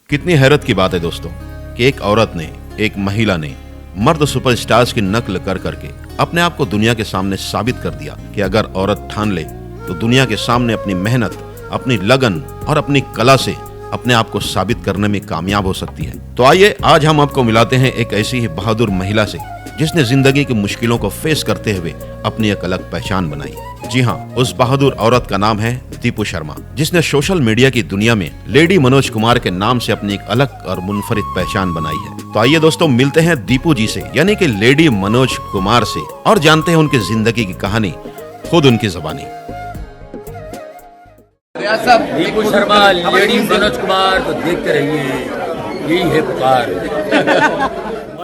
कितनी हैरत की बात है दोस्तों कि एक औरत ने, एक महिला ने मर्द सुपरस्टार्स की नकल कर करके अपने आप को दुनिया के सामने साबित कर दिया कि अगर औरत ठान ले तो दुनिया के सामने अपनी मेहनत, अपनी लगन और अपनी कला से अपने आप को साबित करने में कामयाब हो सकती है। तो आइए आज हम आपको मिलाते हैं एक ऐसी ही बहादुर महिला से जिसने जिंदगी की मुश्किलों को फेस करते हुए अपनी एक अलग पहचान बनाई। जी हाँ, उस बहादुर औरत का नाम है दीपू शर्मा, जिसने सोशल मीडिया की दुनिया में लेडी मनोज कुमार के नाम से अपनी एक अलग और मुनफरिद पहचान बनाई है। तो आइए दोस्तों मिलते हैं दीपू जी से, यानी कि लेडी मनोज कुमार से, और जानते हैं उनकी जिंदगी की कहानी खुद उनकी ज़बानी। दीपू शर्मा, लेडी मनोज कुमार को देखते रहिए, यही है पुकार।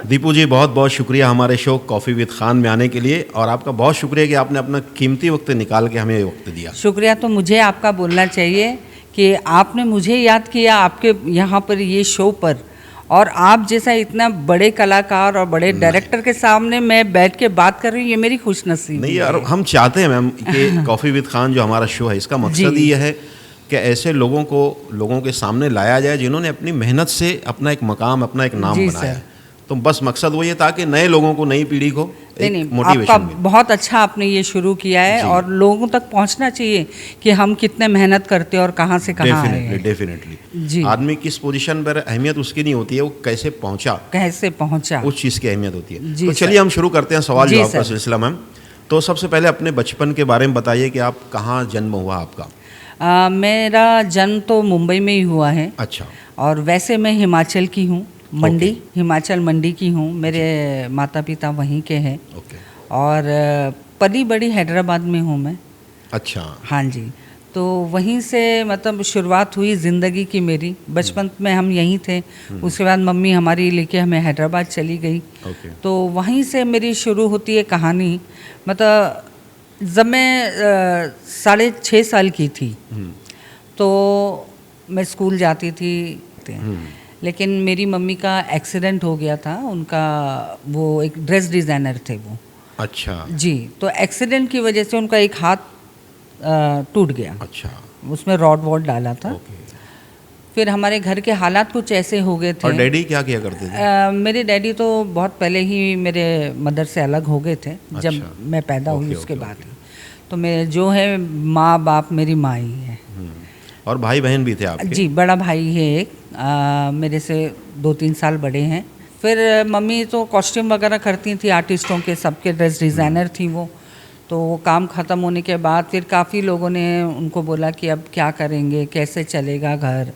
दीपू जी, बहुत बहुत शुक्रिया हमारे शो कॉफ़ी विद खान में आने के लिए, और आपका बहुत शुक्रिया कि आपने अपना कीमती वक्त निकाल के हमें वक्त दिया। शुक्रिया तो मुझे आपका बोलना चाहिए कि आपने मुझे याद किया आपके यहाँ पर ये शो पर, और आप जैसा इतना बड़े कलाकार और बड़े डायरेक्टर के सामने मैं बैठ के बात कर रही हूँ, ये मेरी खुशनसीबी नहीं यार, हम चाहते हैं मैम कि कॉफ़ी विद खान जो हमारा शो है, इसका मकसद ही यह है कि ऐसे लोगों को लोगों के सामने लाया जाए जिन्होंने अपनी मेहनत से अपना एक मकाम, अपना एक नाम बनाया है। तो बस मकसद वो ये था कि नए लोगों को, नई पीढ़ी को एक मोटिवेशन आपका मिले। बहुत अच्छा आपने ये शुरू किया है और लोगों तक पहुंचना चाहिए कि हम कितने मेहनत करते हैं और कहाँ से कहाँ आए हैं। डेफिनेटली जी। आदमी किस पोजीशन पर, अहमियत उसकी नहीं होती है, वो कैसे पहुंचा उस चीज़ की अहमियत होती है। तो चलिए हम शुरू करते हैं सवाल जवाब का सिलसिला। मैम, तो सबसे पहले अपने बचपन के बारे में बताइए कि आप कहाँ जन्म हुआ आपका? मेरा जन्म तो मुंबई में ही हुआ है। अच्छा। और वैसे मैं हिमाचल की हूँ, मंडी, हिमाचल मंडी की हूँ। मेरे माता पिता वहीं के हैं। और पली बड़ी हैदराबाद में हूँ मैं। अच्छा। हाँ जी, तो वहीं से मतलब शुरुआत हुई ज़िंदगी की मेरी। बचपन में हम यहीं थे, उसके बाद मम्मी हमारी लेके हमें हैदराबाद चली गई। तो वहीं से मेरी शुरू होती है कहानी। मतलब जब मैं 6.5 साल की थी तो मैं स्कूल जाती थी, लेकिन मेरी मम्मी का एक्सीडेंट हो गया था। उनका, वो एक ड्रेस डिज़ाइनर थे वो। अच्छा जी, तो एक्सीडेंट की वजह से उनका एक हाथ टूट गया। अच्छा। उसमें रॉड वॉड डाला था। फिर हमारे घर के हालात कुछ ऐसे हो गए थे। और डैडी क्या किया करते थे? मेरे डैडी तो बहुत पहले ही मेरे मदर से अलग हो गए थे। अच्छा। जब मैं पैदा हुई उसके बाद ही। तो मेरे जो है माँ बाप, मेरी माँ ही है। और भाई बहन भी थे आपके? जी, बड़ा भाई है एक, मेरे से 2-3 साल बड़े हैं। फिर मम्मी तो कॉस्ट्यूम वगैरह करती थी, आर्टिस्टों के, सबके ड्रेस डिज़ाइनर थी वो। तो वो काम ख़त्म होने के बाद फिर काफ़ी लोगों ने उनको बोला कि अब क्या करेंगे, कैसे चलेगा घर।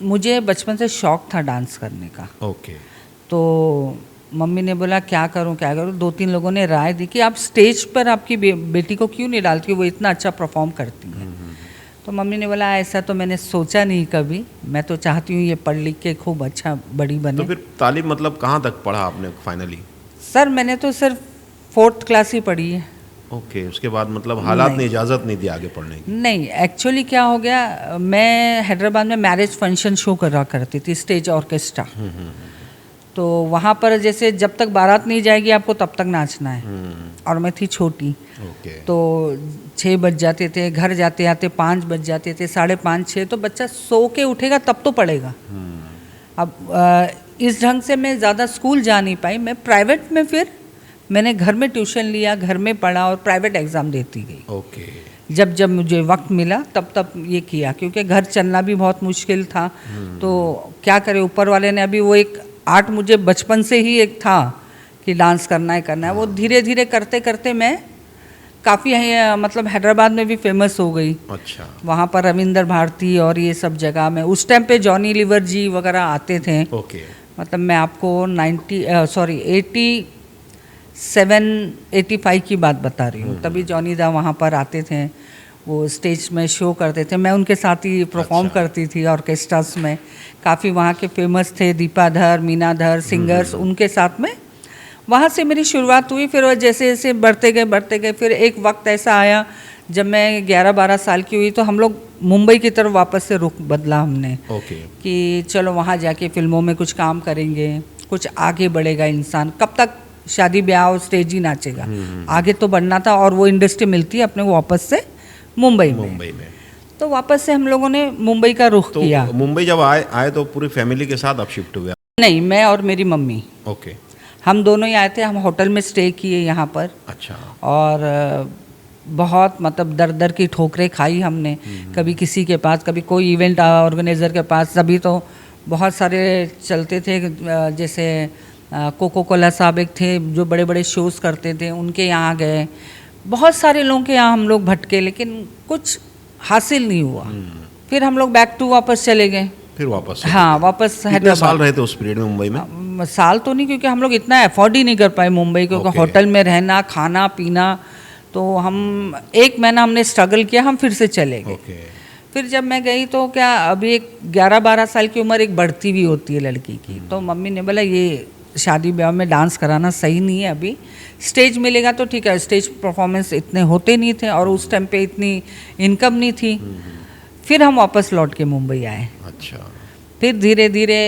मुझे बचपन से शौक़ था डांस करने का। तो मम्मी ने बोला क्या करूं। 2-3 लोगों ने राय दी कि आप स्टेज पर आपकी बेटी को क्यों नहीं डालती, वो इतना अच्छा परफॉर्म करती है। तो मम्मी ने बोला ऐसा तो मैंने सोचा नहीं कभी, मैं तो चाहती हूँ ये पढ़ लिख के खूब अच्छा बड़ी बने। तो फिर तालीम मतलब कहाँ तक पढ़ा आपने फाइनली? सर मैंने तो सिर्फ 4th क्लास ही पढ़ी है। उसके बाद मतलब हालात ने इजाज़त नहीं दी आगे पढ़ने की? नहीं, एक्चुअली क्या हो गया, मैं हैदराबाद में मैरिज फंक्शन शो करा करती थी, स्टेज ऑर्केस्ट्रा। तो वहाँ पर जैसे जब तक बारात नहीं जाएगी आपको तब तक नाचना है। और मैं थी छोटी। तो 6 बज जाते थे, घर जाते आते 5 बज जाते थे, 5:30 6। तो बच्चा सो के उठेगा तब तो पढ़ेगा। अब इस ढंग से मैं ज़्यादा स्कूल जा नहीं पाई। मैं प्राइवेट में, फिर मैंने घर में ट्यूशन लिया, घर में पढ़ा और प्राइवेट एग्ज़ाम देती गई। जब जब मुझे वक्त मिला तब तब ये किया, क्योंकि घर चलना भी बहुत मुश्किल था। तो क्या करे, ऊपर वाले ने अभी वो एक आर्ट मुझे बचपन से ही एक था कि डांस करना है। वो धीरे धीरे करते करते मैं काफ़ी मतलब हैदराबाद में भी फेमस हो गई। अच्छा। वहाँ पर रविंद्र भारती और ये सब जगह में, उस टाइम पे जॉनी लीवर जी वगैरह आते थे। मतलब मैं आपको 87-85 की बात बता रही हूँ। तभी जॉनी दा वहाँ पर आते थे, वो स्टेज में शो करते थे, मैं उनके साथ ही परफॉर्म करती थी ऑर्केस्ट्रास में। काफ़ी वहाँ के फेमस थे, दीपाधर, मीनाधर सिंगर्स, उनके साथ में वहाँ से मेरी शुरुआत हुई। फिर जैसे जैसे बढ़ते गए, फिर एक वक्त ऐसा आया जब मैं 11-12 साल की हुई तो हम लोग मुंबई की तरफ वापस से रुख बदला हमने। कि चलो वहाँ जाके फिल्मों में कुछ काम करेंगे, कुछ आगे बढ़ेगा इंसान। कब तक शादी ब्याह और स्टेज ही नाचेगा, आगे तो बढ़ना था। और वो इंडस्ट्री मिलती है अपने को वापस से मुंबई में। तो वापस से हम लोगों ने मुंबई का रुख तो किया। मुंबई जब आए तो पूरी फैमिली के साथ आप शिफ्ट हुए? नहीं, मैं और मेरी मम्मी, ओके। हम दोनों ही आए थे। हम होटल में स्टे किए यहाँ पर, अच्छा। और बहुत मतलब दर दर की ठोकरें खाई हमने। कभी किसी के पास, कभी कोई इवेंट ऑर्गेनाइज़र के पास। तभी तो बहुत सारे चलते थे, जैसे कोको कोला साहब एक थे जो बड़े बड़े शोज़ करते थे, उनके यहाँ गए। बहुत सारे लोगों के यहाँ हम लोग भटके, लेकिन कुछ हासिल नहीं हुआ। फिर हम लोग बैक टू वापस चले गए। फिर वापस? हाँ, वापस कितने हैदराबाद। साल रहे थे उस पीरियड में मुंबई में? साल तो नहीं, क्योंकि हम लोग इतना अफोर्ड ही नहीं कर पाए मुंबई, क्योंकि Okay. होटल में रहना, खाना पीना। तो हम 1 महीना हमने स्ट्रगल किया, हम फिर से चले गए। ओके। फिर जब मैं गई तो क्या, अभी एक 11-12 साल की उम्र एक बढ़ती हुई होती है लड़की की। तो मम्मी ने बोला ये शादी ब्याह में डांस कराना सही नहीं है, अभी स्टेज मिलेगा तो ठीक है। स्टेज परफॉर्मेंस इतने होते नहीं थे, और उस टाइम पे इतनी इनकम नहीं थी। फिर हम वापस लौट के मुंबई आए। अच्छा। फिर धीरे धीरे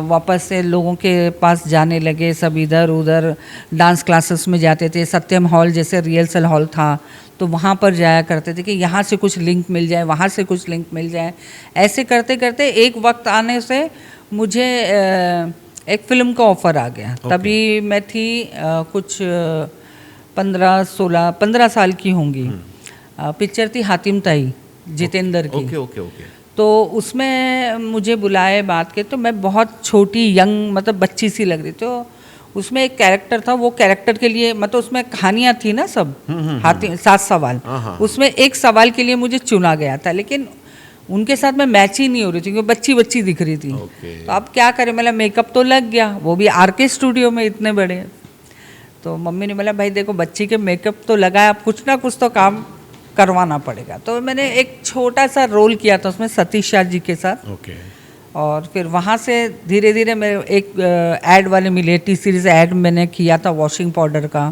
वापस से लोगों के पास जाने लगे, सब इधर उधर डांस क्लासेस में जाते थे। सत्यम हॉल जैसे रिहर्सल हॉल था, तो वहाँ पर जाया करते थे कि यहाँ से कुछ लिंक मिल जाए, वहाँ से कुछ लिंक मिल जाए। ऐसे करते करते एक वक्त आने से मुझे एक फ़िल्म का ऑफ़र आ गया। तभी मैं थी कुछ 15 साल की होंगी। पिक्चर थी हातिम ताई, जितेंद्र की। Okay okay okay. तो उसमें मुझे बुलाए बात के, तो मैं बहुत छोटी यंग मतलब बच्ची सी लग रही। तो उसमें एक कैरेक्टर था, वो कैरेक्टर के लिए मतलब उसमें कहानियाँ थी ना सब, हाथी 7 सवाल, उसमें एक सवाल के लिए मुझे चुना गया था। लेकिन उनके साथ मैं मैच ही नहीं हो रही थी, क्योंकि बच्ची बच्ची दिख रही थी। तो अब क्या करें, मतलब मेकअप तो लग गया, वो भी RK स्टूडियो में इतने बड़े। तो मम्मी ने बोला भाई देखो बच्ची के मेकअप तो लगाया, अब कुछ ना कुछ तो काम करवाना पड़ेगा। तो मैंने एक छोटा सा रोल किया था उसमें सतीश शाह जी के साथ। ओके। और फिर वहाँ से धीरे धीरे मैं एक ऐड वाले मिले, टी सीरीज ऐड मैंने किया था वॉशिंग पाउडर का।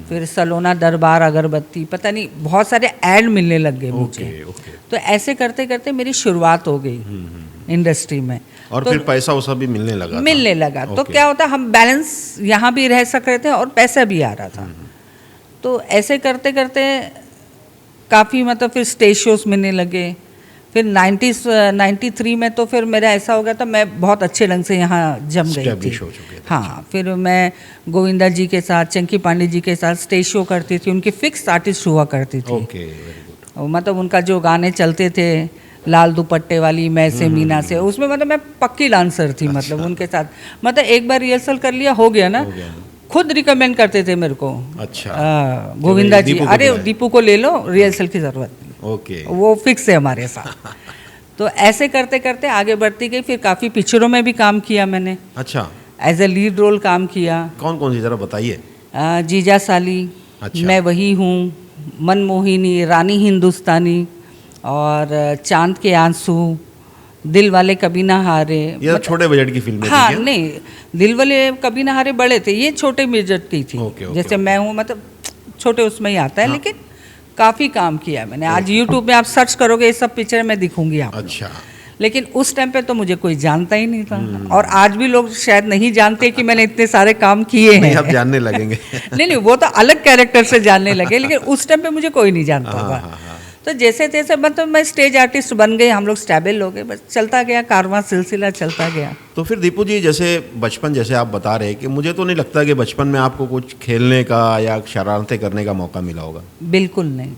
फिर सलोना दरबार अगरबत्ती, पता नहीं बहुत सारे ऐड मिलने लग गए मुझे। तो ऐसे करते करते मेरी शुरुआत हो गई इंडस्ट्री में। और फिर पैसा वैसा भी मिलने लगा? तो क्या होता, हम बैलेंस यहाँ भी रह सक रहे थे और पैसा भी आ रहा था। तो ऐसे करते करते काफ़ी मतलब फिर स्टेज शोज मिलने लगे। फिर 93 में तो फिर मेरा ऐसा हो गया था, मैं बहुत अच्छे ढंग से यहाँ जम गई थी। हाँ, फिर मैं गोविंदा जी के साथ, चंकी पांडे जी के साथ स्टेज शो करती थी। उनकी फिक्स आर्टिस्ट हुआ करती थी। Okay, very good. मतलब उनका जो गाने चलते थे, लाल दुपट्टे वाली, मैं से मीना से, उसमें मतलब मैं पक्की डांसर थी। मतलब उनके साथ मतलब एक बार रिहर्सल कर लिया, हो गया ना। खुद रिकमेंड करते थे मेरे को। अच्छा। गोविंदा जी, अरे दीपू को ले लो, रिहर्सल की ज़रूरत नहीं। ओके। वो फिक्स है हमारे साथ। तो ऐसे करते करते आगे बढ़ती गई। फिर काफ़ी पिक्चरों में भी काम किया मैंने। अच्छा। एज ए लीड रोल काम किया। कौन कौन सी, जरा बताइए। जीजा साली, अच्छा। मैं वही हूँ, मनमोहिनी, रानी हिंदुस्तानी, और चांद के आंसू, दिल वाले कभी ना हारे। ये छोटे बजट की फिल्में थी हाँ क्या? नहीं, दिल वाले कभी ना हारे बड़े थे, ये छोटे बजट की थी। जैसे मैं हूँ मतलब छोटे उसमें ही आता है। हाँ। लेकिन काफ़ी काम किया मैंने। आज YouTube में आप सर्च करोगे ये सब पिक्चर मैं दिखूंगी आपको। अच्छा। लेकिन उस टाइम पे तो मुझे कोई जानता ही नहीं था, और आज भी लोग शायद नहीं जानते कि मैंने इतने सारे काम किए हैं। अब जानने लगेंगे। नहीं, वो तो अलग कैरेक्टर से जानने लगे, लेकिन उस टाइम पे मुझे कोई नहीं जानता था। तो जैसे तैसे मतलब मैं स्टेज आर्टिस्ट बन गई, हम लोग स्टेबल हो गए, बस चलता गया, कारवां सिलसिला चलता गया। तो फिर दीपू जी, जैसे बचपन, जैसे आप बता रहे हैं कि मुझे तो नहीं लगता कि बचपन में आपको कुछ खेलने का या शरारतें करने का मौका मिला होगा। बिल्कुल नहीं,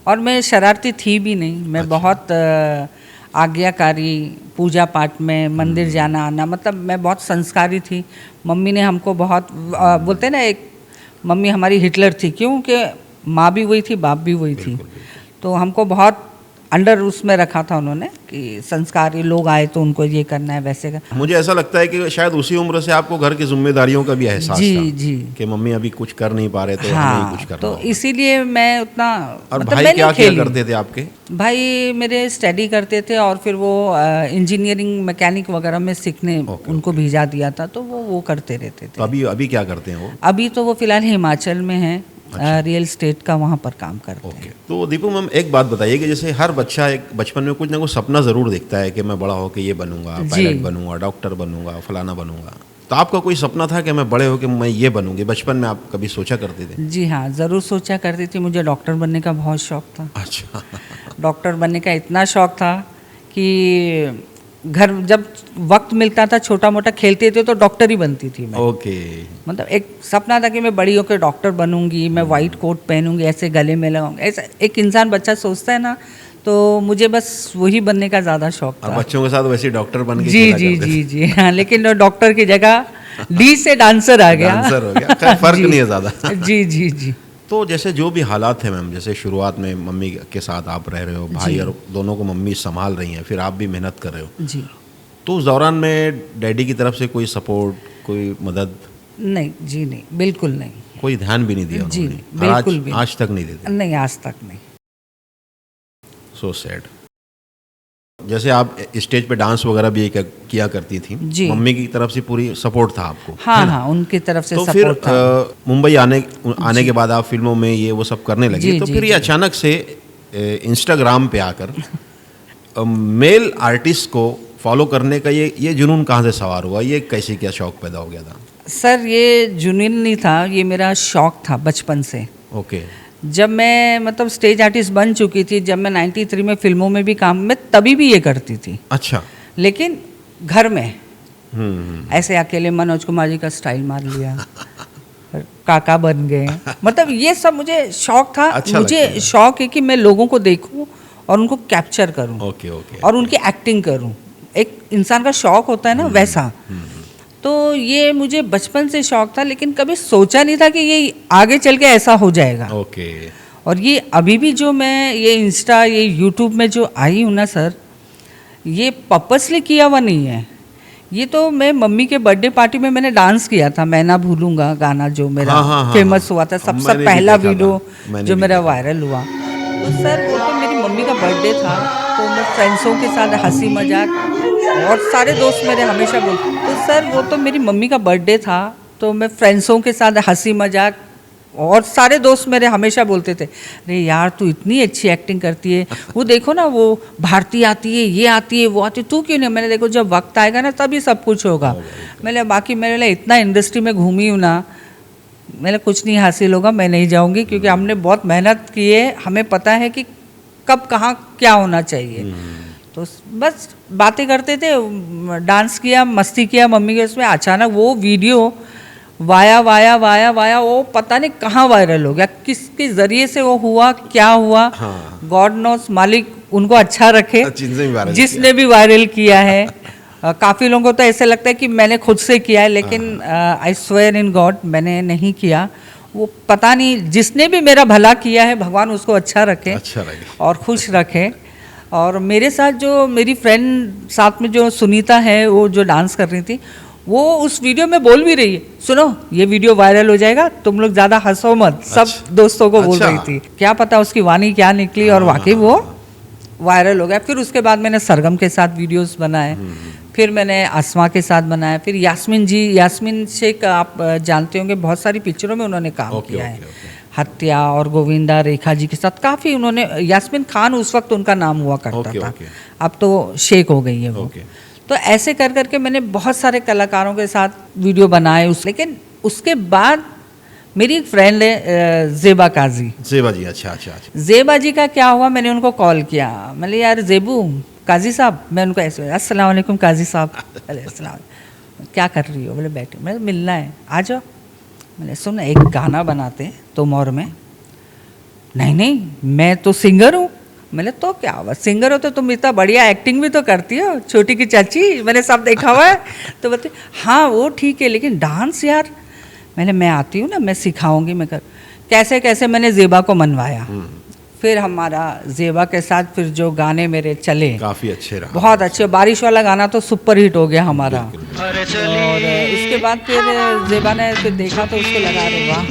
और मैं शरारती थी भी नहीं। मैं अच्छा। बहुत आज्ञाकारी, पूजा पाठ में मंदिर जाना आना, मतलब मैं बहुत संस्कारी थी। मम्मी ने हमको बहुत बोलते ना, एक मम्मी हमारी हिटलर थी, क्योंकि माँ भी वही थी, बाप भी वही थी। तो हमको बहुत अंडर उसमें रखा था उन्होंने कि संस्कारी लोग आए तो उनको ये करना है, वैसे करना। मुझे ऐसा लगता है कि शायद उसी उम्र से आपको घर की जिम्मेदारियों का भी एहसास था। जी कि मम्मी अभी कुछ कर नहीं पा रहे, तो हमें ही कुछ करना तो इसीलिए मैं उतना। और मतलब भाई क्या किया करते थे आपके? भाई मेरे स्टडी करते थे, और फिर वो इंजीनियरिंग मैकेनिक वगैरह में सीखने उनको भेजा दिया था, तो वो करते रहते थे। तो अभी क्या करते हैं वो? अभी तो वो फिलहाल हिमाचल में है। अच्छा। रियल स्टेट का वहाँ पर काम करते हैं। तो दीपू मैम, एक बात बताइए कि जैसे हर बच्चा एक बचपन में कुछ ना कुछ सपना ज़रूर देखता है कि मैं बड़ा होकर ये बनूंगा, पायलट बनूंगा, डॉक्टर बनूंगा, फलाना बनूंगा। तो आपका कोई सपना था कि मैं बड़े होकर मैं ये बनूंगी? बचपन में आप कभी सोचा करते थे? जी हाँ, ज़रूर सोचा करती थी। मुझे डॉक्टर बनने का बहुत शौक था। अच्छा। डॉक्टर बनने का इतना शौक था कि घर जब वक्त मिलता था छोटा मोटा खेलते थे तो डॉक्टर ही बनती थी मैं। ओके। मतलब एक सपना था कि मैं बड़ी होकर डॉक्टर बनूंगी, मैं वाइट कोट पहनूंगी, ऐसे गले में लगाऊंगी, ऐसा एक इंसान बच्चा सोचता है ना, तो मुझे बस वही बनने का ज़्यादा शौक और था। बच्चों के साथ वैसे डॉक्टर बन के जी खेला जी करते जी जी हाँ, लेकिन डॉक्टर की जगह डी से डांसर आ गया। डांसर हो गया, खैर फर्क जी। नहीं है ज़्यादा। जी जी जी तो जैसे जो भी हालात थे मैम, जैसे शुरुआत में मम्मी के साथ आप रह रहे हो, भाई जी। और दोनों को मम्मी संभाल रही हैं, फिर आप भी मेहनत कर रहे हो, जी। तो उस दौरान में डैडी की तरफ से कोई सपोर्ट, कोई मदद, नहीं जी, नहीं, बिल्कुल नहीं। कोई ध्यान भी नहीं दिया जी, उन्होंने? नहीं, और बिल्कुल भी नहीं। आज तक नहीं देते? नहीं, आज तक नहीं। So sad. जैसे आप स्टेज पे डांस वगैरह भी किया करती थी, जी। मम्मी की तरफ से पूरी सपोर्ट था आपको? हाँ हाँ, उनकी तरफ से तो फिर सपोर्ट था। मुंबई आने के बाद आप फिल्मों में ये वो सब करने लगी, जी, तो जी, फिर ये जी। अचानक से इंस्टाग्राम पे आकर मेल आर्टिस्ट को फॉलो करने का ये जुनून कहाँ से सवार हुआ? ये कैसे क्या शौक पैदा हो गया था? सर ये जुनून नहीं था, ये मेरा शौक था बचपन से। ओके। जब मैं मतलब स्टेज आर्टिस्ट बन चुकी थी, जब मैं 93 में फिल्मों में भी काम, मैं तभी भी ये करती थी, अच्छा। लेकिन घर में हम्म। ऐसे अकेले मनोज कुमार जी का स्टाइल मार लिया, काका बन गए, मतलब ये सब मुझे शौक था। अच्छा मुझे लगता है। शौक है कि मैं लोगों को देखूं और उनको कैप्चर करूं ओके ओके। और उनकी एक्टिंग करूं। एक इंसान का शौक होता है ना, वैसा। तो ये मुझे बचपन से शौक था, लेकिन कभी सोचा नहीं था कि ये आगे चल के ऐसा हो जाएगा। ओके। और ये अभी भी जो मैं ये इंस्टा, ये यूट्यूब में जो आई हूँ ना सर, ये पर्पसली किया हुआ नहीं है। ये तो मैं मम्मी के बर्थडे पार्टी में मैंने डांस किया था, मैं ना भूलूंगा गाना, जो मेरा हाँ, फेमस हुआ था, सबसे मैंने भी पहला देखा था, वीडियो मैंने जो भी मेरा देखा। वायरल हुआ। तो सर वो तो मेरी मम्मी का बर्थडे था, तो मैं फ्रेंड्सों के साथ हंसी मजाक, और सारे दोस्त मेरे हमेशा बोलते, तो सर वो तो मेरी मम्मी का बर्थडे था, तो मैं फ्रेंड्सों के साथ हंसी मजाक, और सारे दोस्त मेरे हमेशा बोलते थे, अरे यार तू इतनी अच्छी एक्टिंग करती है, वो देखो ना वो भारती आती है, ये आती है, वो आती है, तू क्यों नहीं? मैंने देखो जब वक्त आएगा ना तभी सब कुछ होगा। मैंने बाकी मेरे लिए इतना इंडस्ट्री में घूमी हूँ ना, मेरा कुछ नहीं हासिल होगा, मैं नहीं जाऊँगी, क्योंकि हमने बहुत मेहनत की है, हमें पता है कि कब कहाँ क्या होना चाहिए। तो बस बातें करते थे, डांस किया, मस्ती किया मम्मी के उसमें। अचानक वो वीडियो वाया वो पता नहीं कहाँ वायरल हो गया, किसके ज़रिए से वो हुआ, क्या हुआ, हाँ। गॉड नोस, मालिक उनको अच्छा रखे, जिसने भी वायरल जिसने भी वायरल किया है। काफ़ी लोगों को तो ऐसा लगता है कि मैंने खुद से किया है, लेकिन आई स्वेयर इन गॉड मैंने नहीं किया। वो पता नहीं, जिसने भी मेरा भला किया है भगवान उसको अच्छा रखे, अच्छा लगे। और खुश रखे। और मेरे साथ जो मेरी फ्रेंड साथ में जो सुनीता है, वो जो डांस कर रही थी, वो उस वीडियो में बोल भी रही है, सुनो ये वीडियो वायरल हो जाएगा, तुम लोग ज़्यादा हंसो मत, सब अच्छा। दोस्तों को बोल अच्छा। रही थी। क्या पता उसकी वाणी क्या निकली, और वाकई वो वायरल हो गया। फिर उसके बाद मैंने सरगम के साथ वीडियोस बनाए, फिर मैंने आसमा के साथ बनाया, फिर यास्मीन शेख आप जानते होंगे, बहुत सारी पिक्चरों में उन्होंने काम ओके, किया ओके, है। ओके। हत्या और गोविंदा, रेखा जी के साथ काफ़ी उन्होंने, यास्मीन खान उस वक्त उनका नाम हुआ करता ओके, था, ओके। अब तो शेख हो गई है वो। ओके। तो ऐसे कर करके मैंने बहुत सारे कलाकारों के साथ वीडियो बनाए लेकिन उसके बाद मेरी एक फ्रेंड है ज़ेबा काजी। ज़ेबा जी, अच्छा अच्छा अच्छा। ज़ेबा जी का क्या हुआ, मैंने उनको कॉल किया, मैंने यार ज़ेबू, काजी साहब, मैं उनको ऐसे, अस्सलाम वालेकुम काजी साहब, अरे अस्सलाम, क्या कर रही हो? बोले बैठे, मैं मिलना है, आ जाओ। मैंने सुन एक गाना बनाते तुम और मैं। नहीं मैं तो सिंगर हूँ। मैंने तो क्या हुआ, सिंगर हो तो तुम इतना बढ़िया एक्टिंग भी तो करती हो, छोटी की चाची, मैंने सब देखा हुआ है। तो बोलते हाँ वो ठीक है, लेकिन डांस यार। मैं आती हूँ ना, मैं सिखाऊंगी, मैं कर कैसे कैसे मैंने ज़ेबा को मनवाया। फिर हमारा ज़ेबा के साथ फिर जो गाने मेरे चले काफ़ी अच्छे रहा, बहुत अच्छे। बारिश वाला गाना तो सुपर हिट हो गया हमारा। और इसके बाद फिर ज़ेबा ने फिर देखा तो उसको लगा, अरे वाह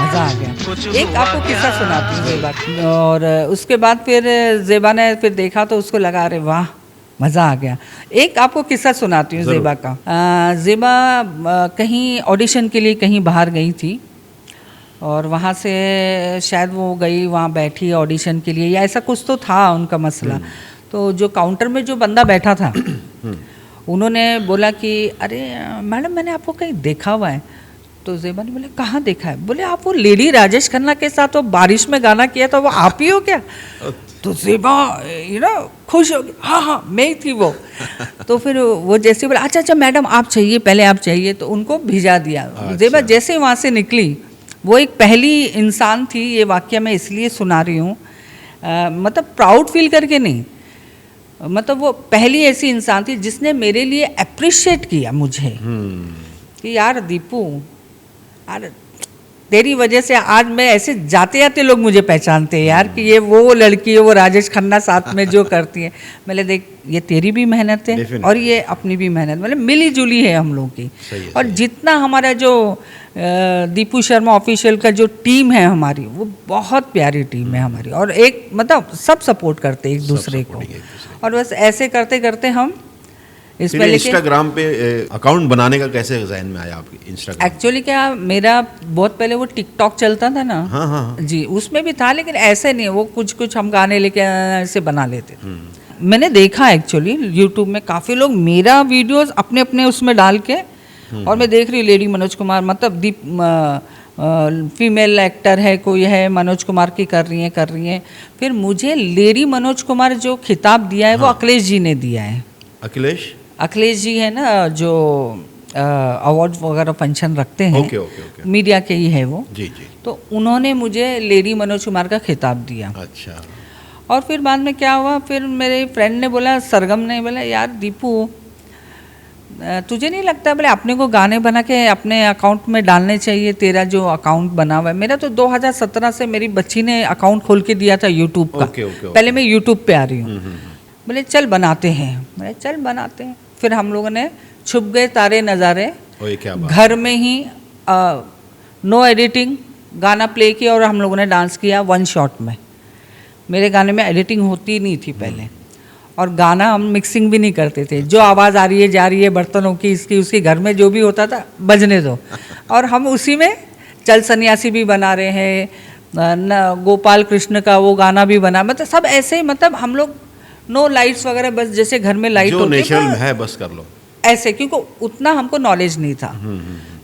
मज़ा आ गया। एक आपको किस्सा सुनाती हूँ ज़ेबा। और उसके बाद फिर ज़ेबा ने फिर देखा तो उसको लगा, अरे वाह मज़ा आ गया। एक आपको किस्सा सुनाती हूँ ज़ेबा का। ज़ेबा कहीं ऑडिशन के लिए कहीं बाहर गई थी, और वहाँ से शायद वो गई, वहाँ बैठी ऑडिशन के लिए, या ऐसा कुछ तो था उनका मसला। तो जो काउंटर में जो बंदा बैठा था उन्होंने बोला कि अरे मैडम मैंने आपको कहीं देखा हुआ है। तो ज़ेबा ने बोला कहाँ देखा है? बोले आप वो लेडी राजेश खन्ना के साथ वो बारिश में गाना किया था, वो आप ही हो क्या? तो ज़ेबा खुश हो गई, हाँ हाँ मैं ही थी वो। तो फिर वो जैसे बोला अच्छा मैडम आप चाहिए, पहले आप चाहिए, तो उनको भिजा दिया। ज़ेबा जैसे वहाँ से निकली, वो एक पहली इंसान थी, ये वाक्य मैं इसलिए सुना रही हूँ, मतलब प्राउड फील करके नहीं, मतलब वो पहली ऐसी इंसान थी जिसने मेरे लिए अप्रिशिएट किया मुझे कि यार दीपू, यार तेरी वजह से आज मैं ऐसे जाते जाते लोग मुझे पहचानते हैं यार कि ये वो लड़की है, वो राजेश खन्ना साथ में जो करती है। मैंने देख ये तेरी भी मेहनत है और ये अपनी भी मेहनत, मतलब मिली जुली है हम लोग की। और जितना हमारा जो दीपू शर्मा ऑफिशियल का जो टीम है हमारी, वो बहुत प्यारी टीम है हमारी, और एक मतलब सब सपोर्ट करते एक दूसरे को। और बस ऐसे करते करते हम इस पहले इंस्टाग्राम पे अकाउंट बनाने का कैसे ज़हन में आया आपके? इंस्टाग्राम एक्चुअली क्या, मेरा बहुत पहले वो टिकटॉक चलता था ना, हाँ। जी उसमें भी था, लेकिन ऐसे नहीं, वो कुछ हम गाने लेके ऐसे बना लेते थे। मैंने देखा एक्चुअली यूट्यूब में काफ़ी लोग मेरा वीडियोस अपने अपने उसमें डाल के, और मैं देख रही हूँ लेडी मनोज कुमार, मतलब फीमेल एक्टर है कोई है, मनोज कुमार की कर रही हैं। फिर मुझे लेडी मनोज कुमार जो खिताब दिया है वो अखिलेश जी ने दिया है। अखिलेश जी है ना जो अवार्ड वगैरह फंक्शन रखते हैं, ओके। मीडिया के ही है वो जी। तो उन्होंने मुझे लेडी मनोज कुमार का खिताब दिया। अच्छा। और फिर बाद में क्या हुआ, फिर मेरे फ्रेंड ने बोला, सरगम ने बोला यार दीपू तुझे नहीं लगता, बोले अपने को गाने बना के अपने अकाउंट में डालने चाहिए, तेरा जो अकाउंट बना हुआ है। मेरा तो 2017 से मेरी बच्ची ने अकाउंट खोल के दिया था यूट्यूब का। पहले मैं यूट्यूब पे आ रही हूँ। बोले चल बनाते हैं, बोले चल बनाते हैं। फिर हम लोगों ने छुप गए तारे नज़ारे घर में ही नो एडिटिंग गाना प्ले किया, और हम लोगों ने डांस किया 1 शॉट में। मेरे गाने में एडिटिंग होती नहीं थी पहले, और गाना हम मिक्सिंग भी नहीं करते थे, जो आवाज़ आ रही है जा रही है बर्तनों की, इसकी उसकी, घर में जो भी होता था बजने दो। और हम उसी में चल सन्यासी भी बना रहे हैं, न गोपाल कृष्ण का वो गाना भी बना, मतलब सब ऐसे ही, मतलब हम लोग नो लाइट्स वगैरह, बस जैसे घर में लाइट होती है नेचुरल है बस कर लो ऐसे, क्योंकि उतना हमको नॉलेज नहीं था।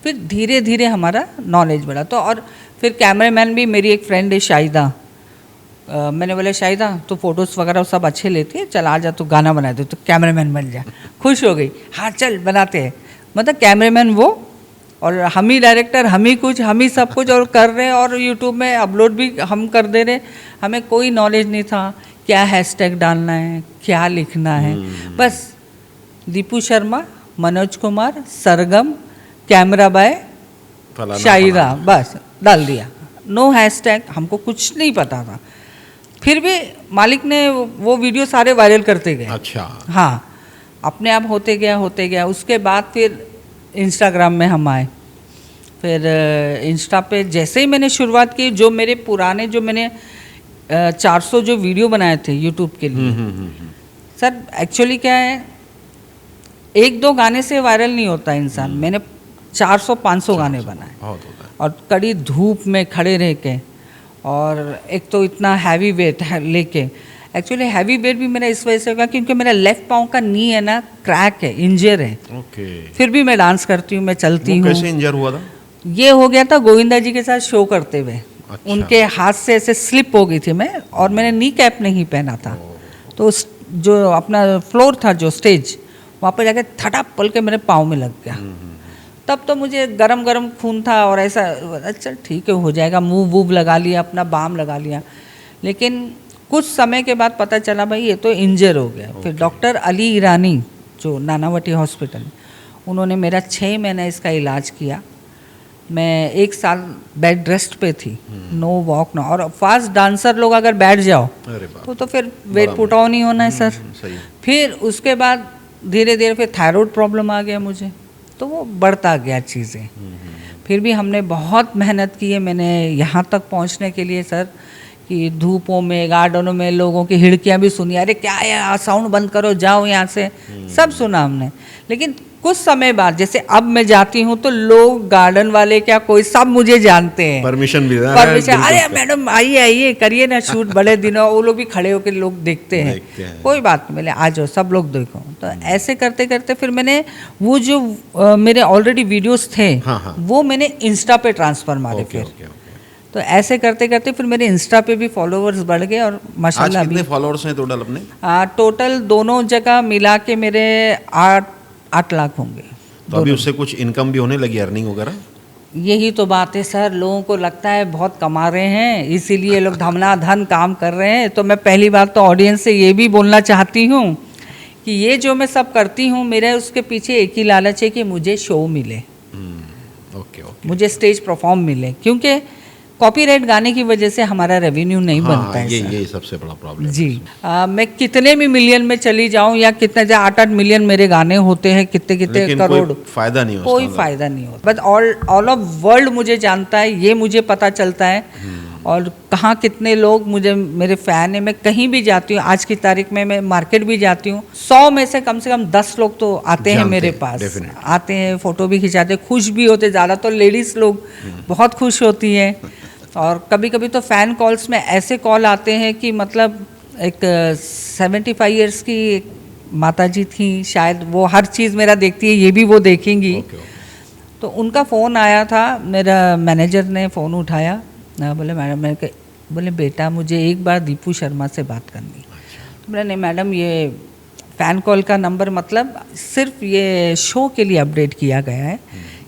फिर धीरे धीरे हमारा नॉलेज बढ़ा। तो और फिर कैमरामैन भी मेरी एक फ्रेंड है शाहिदा, मैंने बोला शाहिदा तो फोटोज़ वगैरह सब अच्छे लेती है, चल आ जा तो गाना बना दे, तो कैमरामैन बन जा। खुश हो गई, हाँ चल बनाते हैं। मतलब कैमरामैन वो, और हम ही डायरेक्टर, हम ही सब कुछ और कर रहे हैं, और यूट्यूब में अपलोड भी हम कर दे रहे। हमें कोई नॉलेज नहीं था क्या हैशटैग डालना है, क्या लिखना है, बस दीपू शर्मा, मनोज कुमार, सरगम, कैमरा बाय शाहिदा, बस डाल दिया। नो हैशटैग, हमको कुछ नहीं पता था। फिर भी मालिक ने वो वीडियो सारे वायरल करते गए। अच्छा। हाँ, अपने आप होते गया। उसके बाद फिर इंस्टाग्राम में हम आए। फिर इंस्टा पे जैसे ही मैंने शुरुआत की, जो मेरे पुराने, जो मैंने 400 जो वीडियो बनाए थे यूट्यूब के लिए, सर एक्चुअली क्या है, 1-2 गाने से वायरल नहीं होता इंसान। मैंने 400-500 गाने बनाए, और कड़ी धूप में खड़े रह के, और एक तो इतना हैवी वेट है लेके। एक्चुअली हैवी वेट भी मेरा इस वजह से होगा क्योंकि मेरा लेफ्ट पाँव का नी है ना, क्रैक है, इंजर है। फिर भी मैं डांस करती हूँ, मैं चलती हूँ। कैसे इंजर हुआ था? ये हो गया था गोविंदा जी के साथ शो करते हुए। अच्छा। उनके हाथ से ऐसे स्लिप हो गई थी मैं, और मैंने नी कैप नहीं पहना था, तो जो अपना फ्लोर था जो स्टेज, वहाँ पर जाके थटाप पल के मेरे पाँव में लग गया। तब तो मुझे गरम खून था, और ऐसा अच्छा ठीक है हो जाएगा, मूव वूव लगा लिया, अपना बाम लगा लिया। लेकिन कुछ समय के बाद पता चला भाई ये तो इंजर हो गया। फिर डॉक्टर अली ईरानी जो नानावटी हॉस्पिटल, उन्होंने मेरा 6 महीना इसका इलाज किया। मैं 1 साल बेड रेस्ट पे थी, नो वॉक नो, और फास्ट डांसर लोग अगर बैठ जाओ तो फिर वेट पुट ऑन ही होना है सर। फिर उसके बाद धीरे धीरे फिर थायराइड प्रॉब्लम आ गया मुझे, तो वो बढ़ता गया चीज़ें। फिर भी हमने बहुत मेहनत की है मैंने यहाँ तक पहुँचने के लिए सर, कि धूपों में गार्डनों में लोगों की हिड़कियाँ भी सुनी, अरे क्या है साउंड बंद करो जाओ यहाँ से, सब सुना हमने। लेकिन कुछ समय बाद जैसे अब मैं जाती हूँ तो लोग गार्डन वाले क्या कोई सब मुझे जानते हैं, परमिशन भी परमिशन, अरे मैडम आइए आइए करिए ना शूट, बड़े दिनों वो लोग भी खड़े होकर लोग देखते हैं, कोई बात नहीं, बोले आ जाओ सब लोग देखो। तो ऐसे करते करते फिर मैंने वो जो मेरे ऑलरेडी वीडियोस थे वो मैंने इंस्टा पे ट्रांसफर मारे फिर। तो ऐसे करते करते फिर मेरे इंस्टा पे भी फॉलोअर्स बढ़ गए और माशाल्लाह आज कितने फॉलोअर्स हैं टोटल अपने? टोटल दोनों जगह मिला के मेरे 8 लाख होंगे। तो अभी उससे कुछ इनकम भी होने लगी, अर्निंग वगैरह? यही तो बात है सर, लोगों को लगता है बहुत कमा रहे हैं इसीलिए लोग धमनाधन काम कर रहे हैं। तो मैं पहली बात तो ऑडियंस से ये भी बोलना चाहती हूँ कि ये जो मैं सब करती हूँ मेरे उसके पीछे एक ही लालच है कि मुझे शो मिले, मुझे स्टेज परफॉर्म मिले, क्योंकि कॉपीराइट गाने की वजह से हमारा रेवेन्यू नहीं बनता है। ये सबसे बड़ा प्रॉब्लम जी। मैं कितने भी मिलियन में चली जाऊं या कितने 8-8 मिलियन मेरे गाने होते हैं, कितने कितने करोड़, कोई फायदा नहीं होता, कोई फायदा नहीं होता। बट ऑल ऑफ वर्ल्ड मुझे जानता है, ये मुझे पता चलता है और कहाँ कितने लोग मुझे मेरे फ़ैन है। मैं कहीं भी जाती हूँ, आज की तारीख में मैं मार्केट भी जाती हूँ, 100 में से कम 10 लोग तो आते हैं मेरे पास, आते हैं, फ़ोटो भी खिंचाते, खुश भी होते, ज़्यादा तो लेडीज़ लोग बहुत खुश होती हैं। और कभी कभी तो फ़ैन कॉल्स में ऐसे कॉल आते हैं कि मतलब एक 75 इयर्स की एक माता जी थी, शायद वो हर चीज़ मेरा देखती है, ये भी वो देखेंगी। तो उनका फ़ोन आया था, मेरा मैनेजर ने फ़ोन उठाया, बोले मैडम, मैं बोले बेटा मुझे एक बार दीपू शर्मा से बात करनी। तो बोला नहीं मैडम, ये फ़ैन कॉल का नंबर मतलब सिर्फ ये शो के लिए अपडेट किया गया है,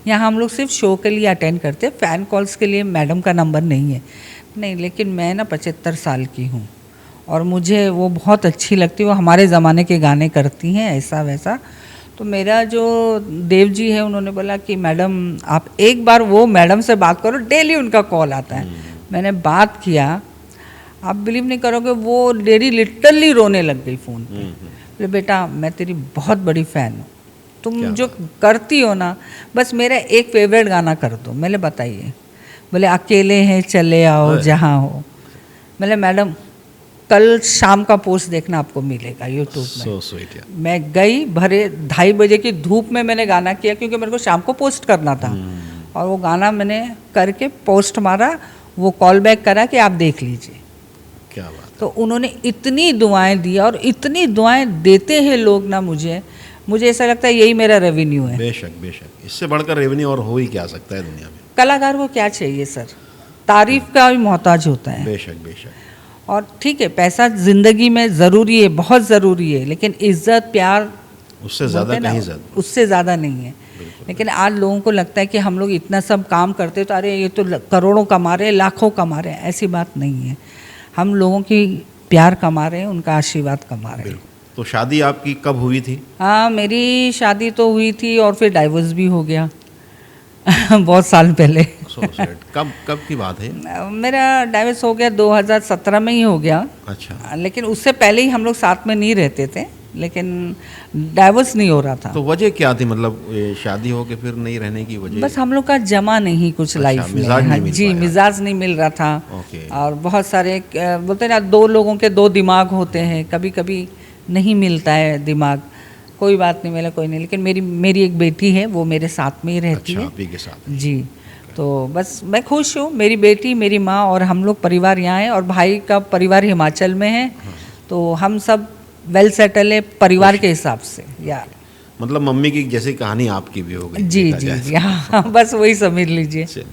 यहाँ हम लोग सिर्फ शो के लिए अटेंड करते हैं, फ़ैन कॉल्स के लिए मैडम का नंबर नहीं है। नहीं, लेकिन मैं ना 75 साल की हूँ और मुझे वो बहुत अच्छी लगती है, वो हमारे ज़माने के गाने करती हैं ऐसा वैसा। तो मेरा जो देव जी है उन्होंने बोला कि मैडम आप एक बार वो मैडम से बात करो, डेली उनका कॉल आता है। मैंने बात किया, आप बिलीव नहीं करोगे, वो लेडी लिटरली रोने लग गई फ़ोन पे। बोले बेटा मैं तेरी बहुत बड़ी फ़ैन हूँ, तुम जो करती हो ना, बस मेरा एक फेवरेट गाना कर दो। मैंने बताइए, बोले अकेले हैं चले आओ जहाँ हो। मैंने मैडम कल शाम का पोस्ट देखना आपको मिलेगा यूट्यूब में। So sweet, yeah. मैं गई, भरे 2:30 बजे की धूप में मैंने गाना किया क्योंकि मेरे को शाम को पोस्ट करना था। और वो गाना मैंने करके पोस्ट मारा, वो कॉल बैक करा कि आप देख लीजिए। क्या बात। तो उन्होंने इतनी दुआएं दी और इतनी दुआएं देते हैं लोग ना, मुझे ऐसा लगता है यही मेरा रेवेन्यू है। बेशक बेशक, इससे बढ़कर रेवेन्यू और हो ही क्या सकता है दुनिया में। कलाकार को क्या चाहिए सर, तारीफ का भी मोहताज होता है। बेशक बेशक। और ठीक है, पैसा ज़िंदगी में ज़रूरी है, बहुत ज़रूरी है, लेकिन इज़्ज़त प्यार उससे ज़्यादा कहीं ज़्यादा, उससे ज़्यादा नहीं है। लेकिन आज लोगों को लगता है कि हम लोग इतना सब काम करते तो अरे ये तो करोड़ों कमा रहे हैं, लाखों कमा रहे हैं। ऐसी बात नहीं है, हम लोगों की प्यार कमा रहे हैं, उनका आशीर्वाद कमा रहे हैं। तो शादी आपकी कब हुई थी? हाँ, मेरी शादी तो हुई थी और फिर डाइवोर्स भी हो गया बहुत साल पहले। कब की बात है? मेरा डाइवोर्स हो गया 2017 में ही हो गया। अच्छा। लेकिन उससे पहले ही हम लोग साथ में नहीं रहते थे, लेकिन डाइवोर्स नहीं हो रहा था। तो वजह क्या थी, मतलब शादी हो के फिर नहीं रहने की वजह? बस हम लोग का जमा नहीं कुछ लाइफ में। जी, मिजाज नहीं मिल रहा था। और बहुत सारे बोलते ना, 2 लोगों के 2 दिमाग होते हैं, कभी कभी नहीं मिलता है दिमाग। कोई बात नहीं, मेरा कोई नहीं, लेकिन मेरी एक बेटी है, वो मेरे साथ में ही रहती है। आप ही के साथ? जी। तो बस मैं खुश हूँ, मेरी बेटी, मेरी माँ और हम लोग परिवार यहाँ है, और भाई का परिवार हिमाचल में है। तो हम सब वेल सेटल है परिवार के हिसाब से यार। मतलब मम्मी की जैसी कहानी आपकी भी हो गई। जी जी जी, हाँ, बस वही समझ लीजिए।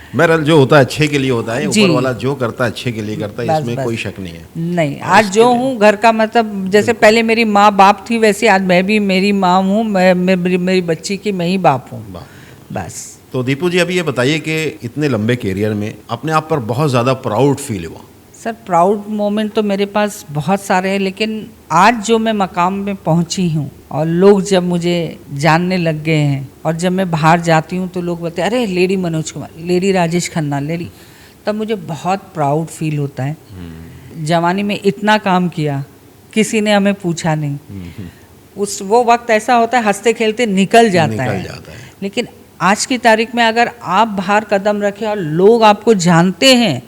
बहरहाल जो होता है अच्छे के लिए होता है, ऊपर वाला जो करता है अच्छे के लिए करता है, इसमें कोई शक नहीं है। नहीं, आज जो हूँ घर का, मतलब जैसे पहले मेरी माँ बाप थी, वैसे आज मैं भी मेरी माँ हूँ, मेरी बच्ची की मैं ही बाप हूँ, बस। तो दीपू जी, अभी ये बताइए कि इतने लंबे कैरियर में अपने आप पर बहुत ज़्यादा प्राउड फील हुआ? सर, प्राउड मोमेंट तो मेरे पास बहुत सारे हैं, लेकिन आज जो मैं मकाम में पहुंची हूं और लोग जब मुझे जानने लग गए हैं, और जब मैं बाहर जाती हूं तो लोग बोलते हैं अरे lady Manoj Kumar, lady Rajesh Khanna, lady, तब मुझे बहुत प्राउड फील होता है। जवानी में इतना काम किया, किसी ने हमें पूछा नहीं। वो वक्त ऐसा होता है, हंसते खेलते निकल जाता है। लेकिन आज की तारीख में अगर आप बाहर कदम रखें और लोग आपको जानते हैं,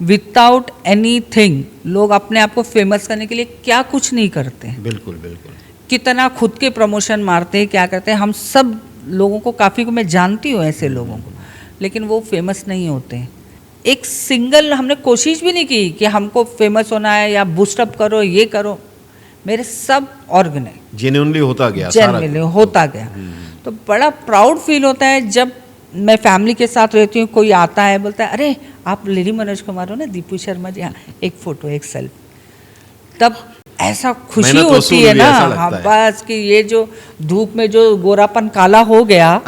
विदाउट एनीथिंग लोग अपने आप को फेमस करने के लिए क्या कुछ नहीं करते हैं, बिल्कुल बिल्कुल। कितना खुद के प्रमोशन मारते हैं, क्या करते हैं। हम सब लोगों को, काफ़ी को मैं जानती हूँ ऐसे लोगों को, लेकिन वो फेमस नहीं होते हैं। एक सिंगल हमने कोशिश भी नहीं की कि हमको फेमस होना है या बूस्टअप करो, ये करो। मेरे सब ऑर्गेनाइज जेन्युइनली होता गया, जेन्युइनली होता गया। तो बड़ा प्राउड फील होता है जब मैं फैमिली के साथ रहती हूँ, कोई आता है बोलता है अरे आप लेडी मनोज कुमार हो ना, दीपू शर्मा जी, हाँ एक फ़ोटो एक सेल्फी। तब ऐसा खुशी मेहनत होती वसूल है भी ना, ऐसा लगता हाँ है। बस कि ये जो धूप में जो गोरापन काला हो गया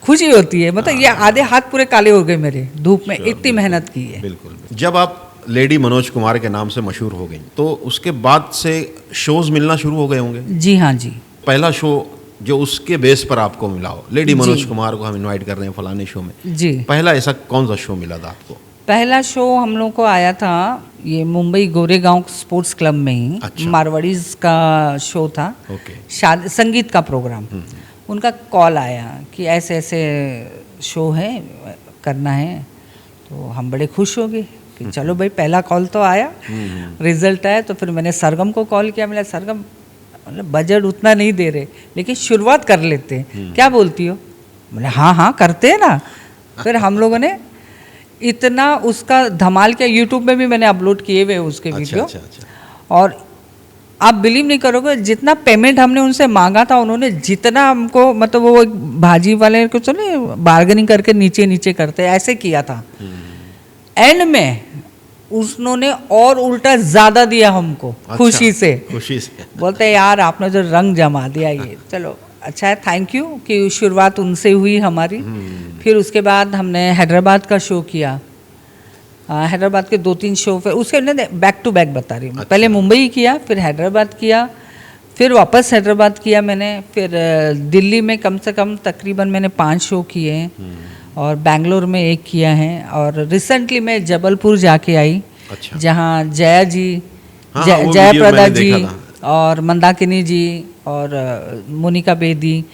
खुशी होती है। मतलब ये आधे हाथ पूरे काले हो गए मेरे, धूप में इतनी मेहनत की है। बिल्कुल। जब आप लेडी मनोज कुमार के नाम से मशहूर हो गई तो उसके बाद से शोज मिलना शुरू हो गए होंगे। जी हाँ जी। पहला शो जो उसके बेस पर आपको मिला हो, लेडी जी। मनोज कुमार को हम इनवाइट कर रहे हैं फलाने शो में, जी, पहला ऐसा कौन सा शो मिला था आपको? पहला शो हम लोग को आया था ये मुंबई गोरेगांव स्पोर्ट्स क्लब में ही। अच्छा। मारवाड़ीज का शो था, ओके। शादी संगीत का प्रोग्राम। उनका कॉल आया कि ऐसे ऐसे शो है, करना है। तो हम बड़े खुश हो गए कि चलो भाई, पहला कॉल तो आया, रिजल्ट आया। तो फिर मैंने सरगम को कॉल किया। मैंने सरगम, मतलब बजट उतना नहीं दे रहे लेकिन शुरुआत कर लेते हैं, क्या बोलती हो? बोले हाँ हाँ करते हैं ना। फिर हम लोगों ने इतना उसका धमाल किया, यूट्यूब में भी मैंने अपलोड किए हुए उसके वीडियो। अच्छा। और आप बिलीव नहीं करोगे, जितना पेमेंट हमने उनसे मांगा था, उन्होंने जितना हमको, मतलब वो एक भाजी वाले को चले बार्गेनिंग करके नीचे नीचे करते ऐसे किया था। एंड में उन्होंने और उल्टा ज़्यादा दिया हमको। अच्छा, खुशी से बोलते हैं यार आपने जो रंग जमा दिया, ये चलो अच्छा है, थैंक यू कि शुरुआत उनसे हुई हमारी। फिर उसके बाद हमने हैदराबाद का शो किया। हैदराबाद के 2-3 शो, फिर उसके बैक टू बैक बता रही हूँ। अच्छा। पहले मुंबई किया, फिर हैदराबाद किया, फिर वापस हैदराबाद किया मैंने, फिर दिल्ली में कम से कम तकरीबन मैंने 5 शो किए हैं, और बेंगलोर में 1 किया है, और रिसेंटली मैं जबलपुर जाके आई। अच्छा। जहाँ जया जी, हाँ, वो जया वीडियो प्रदा मैंने जी देखा था। और मंदाकिनी जी और मोनिका बेदी,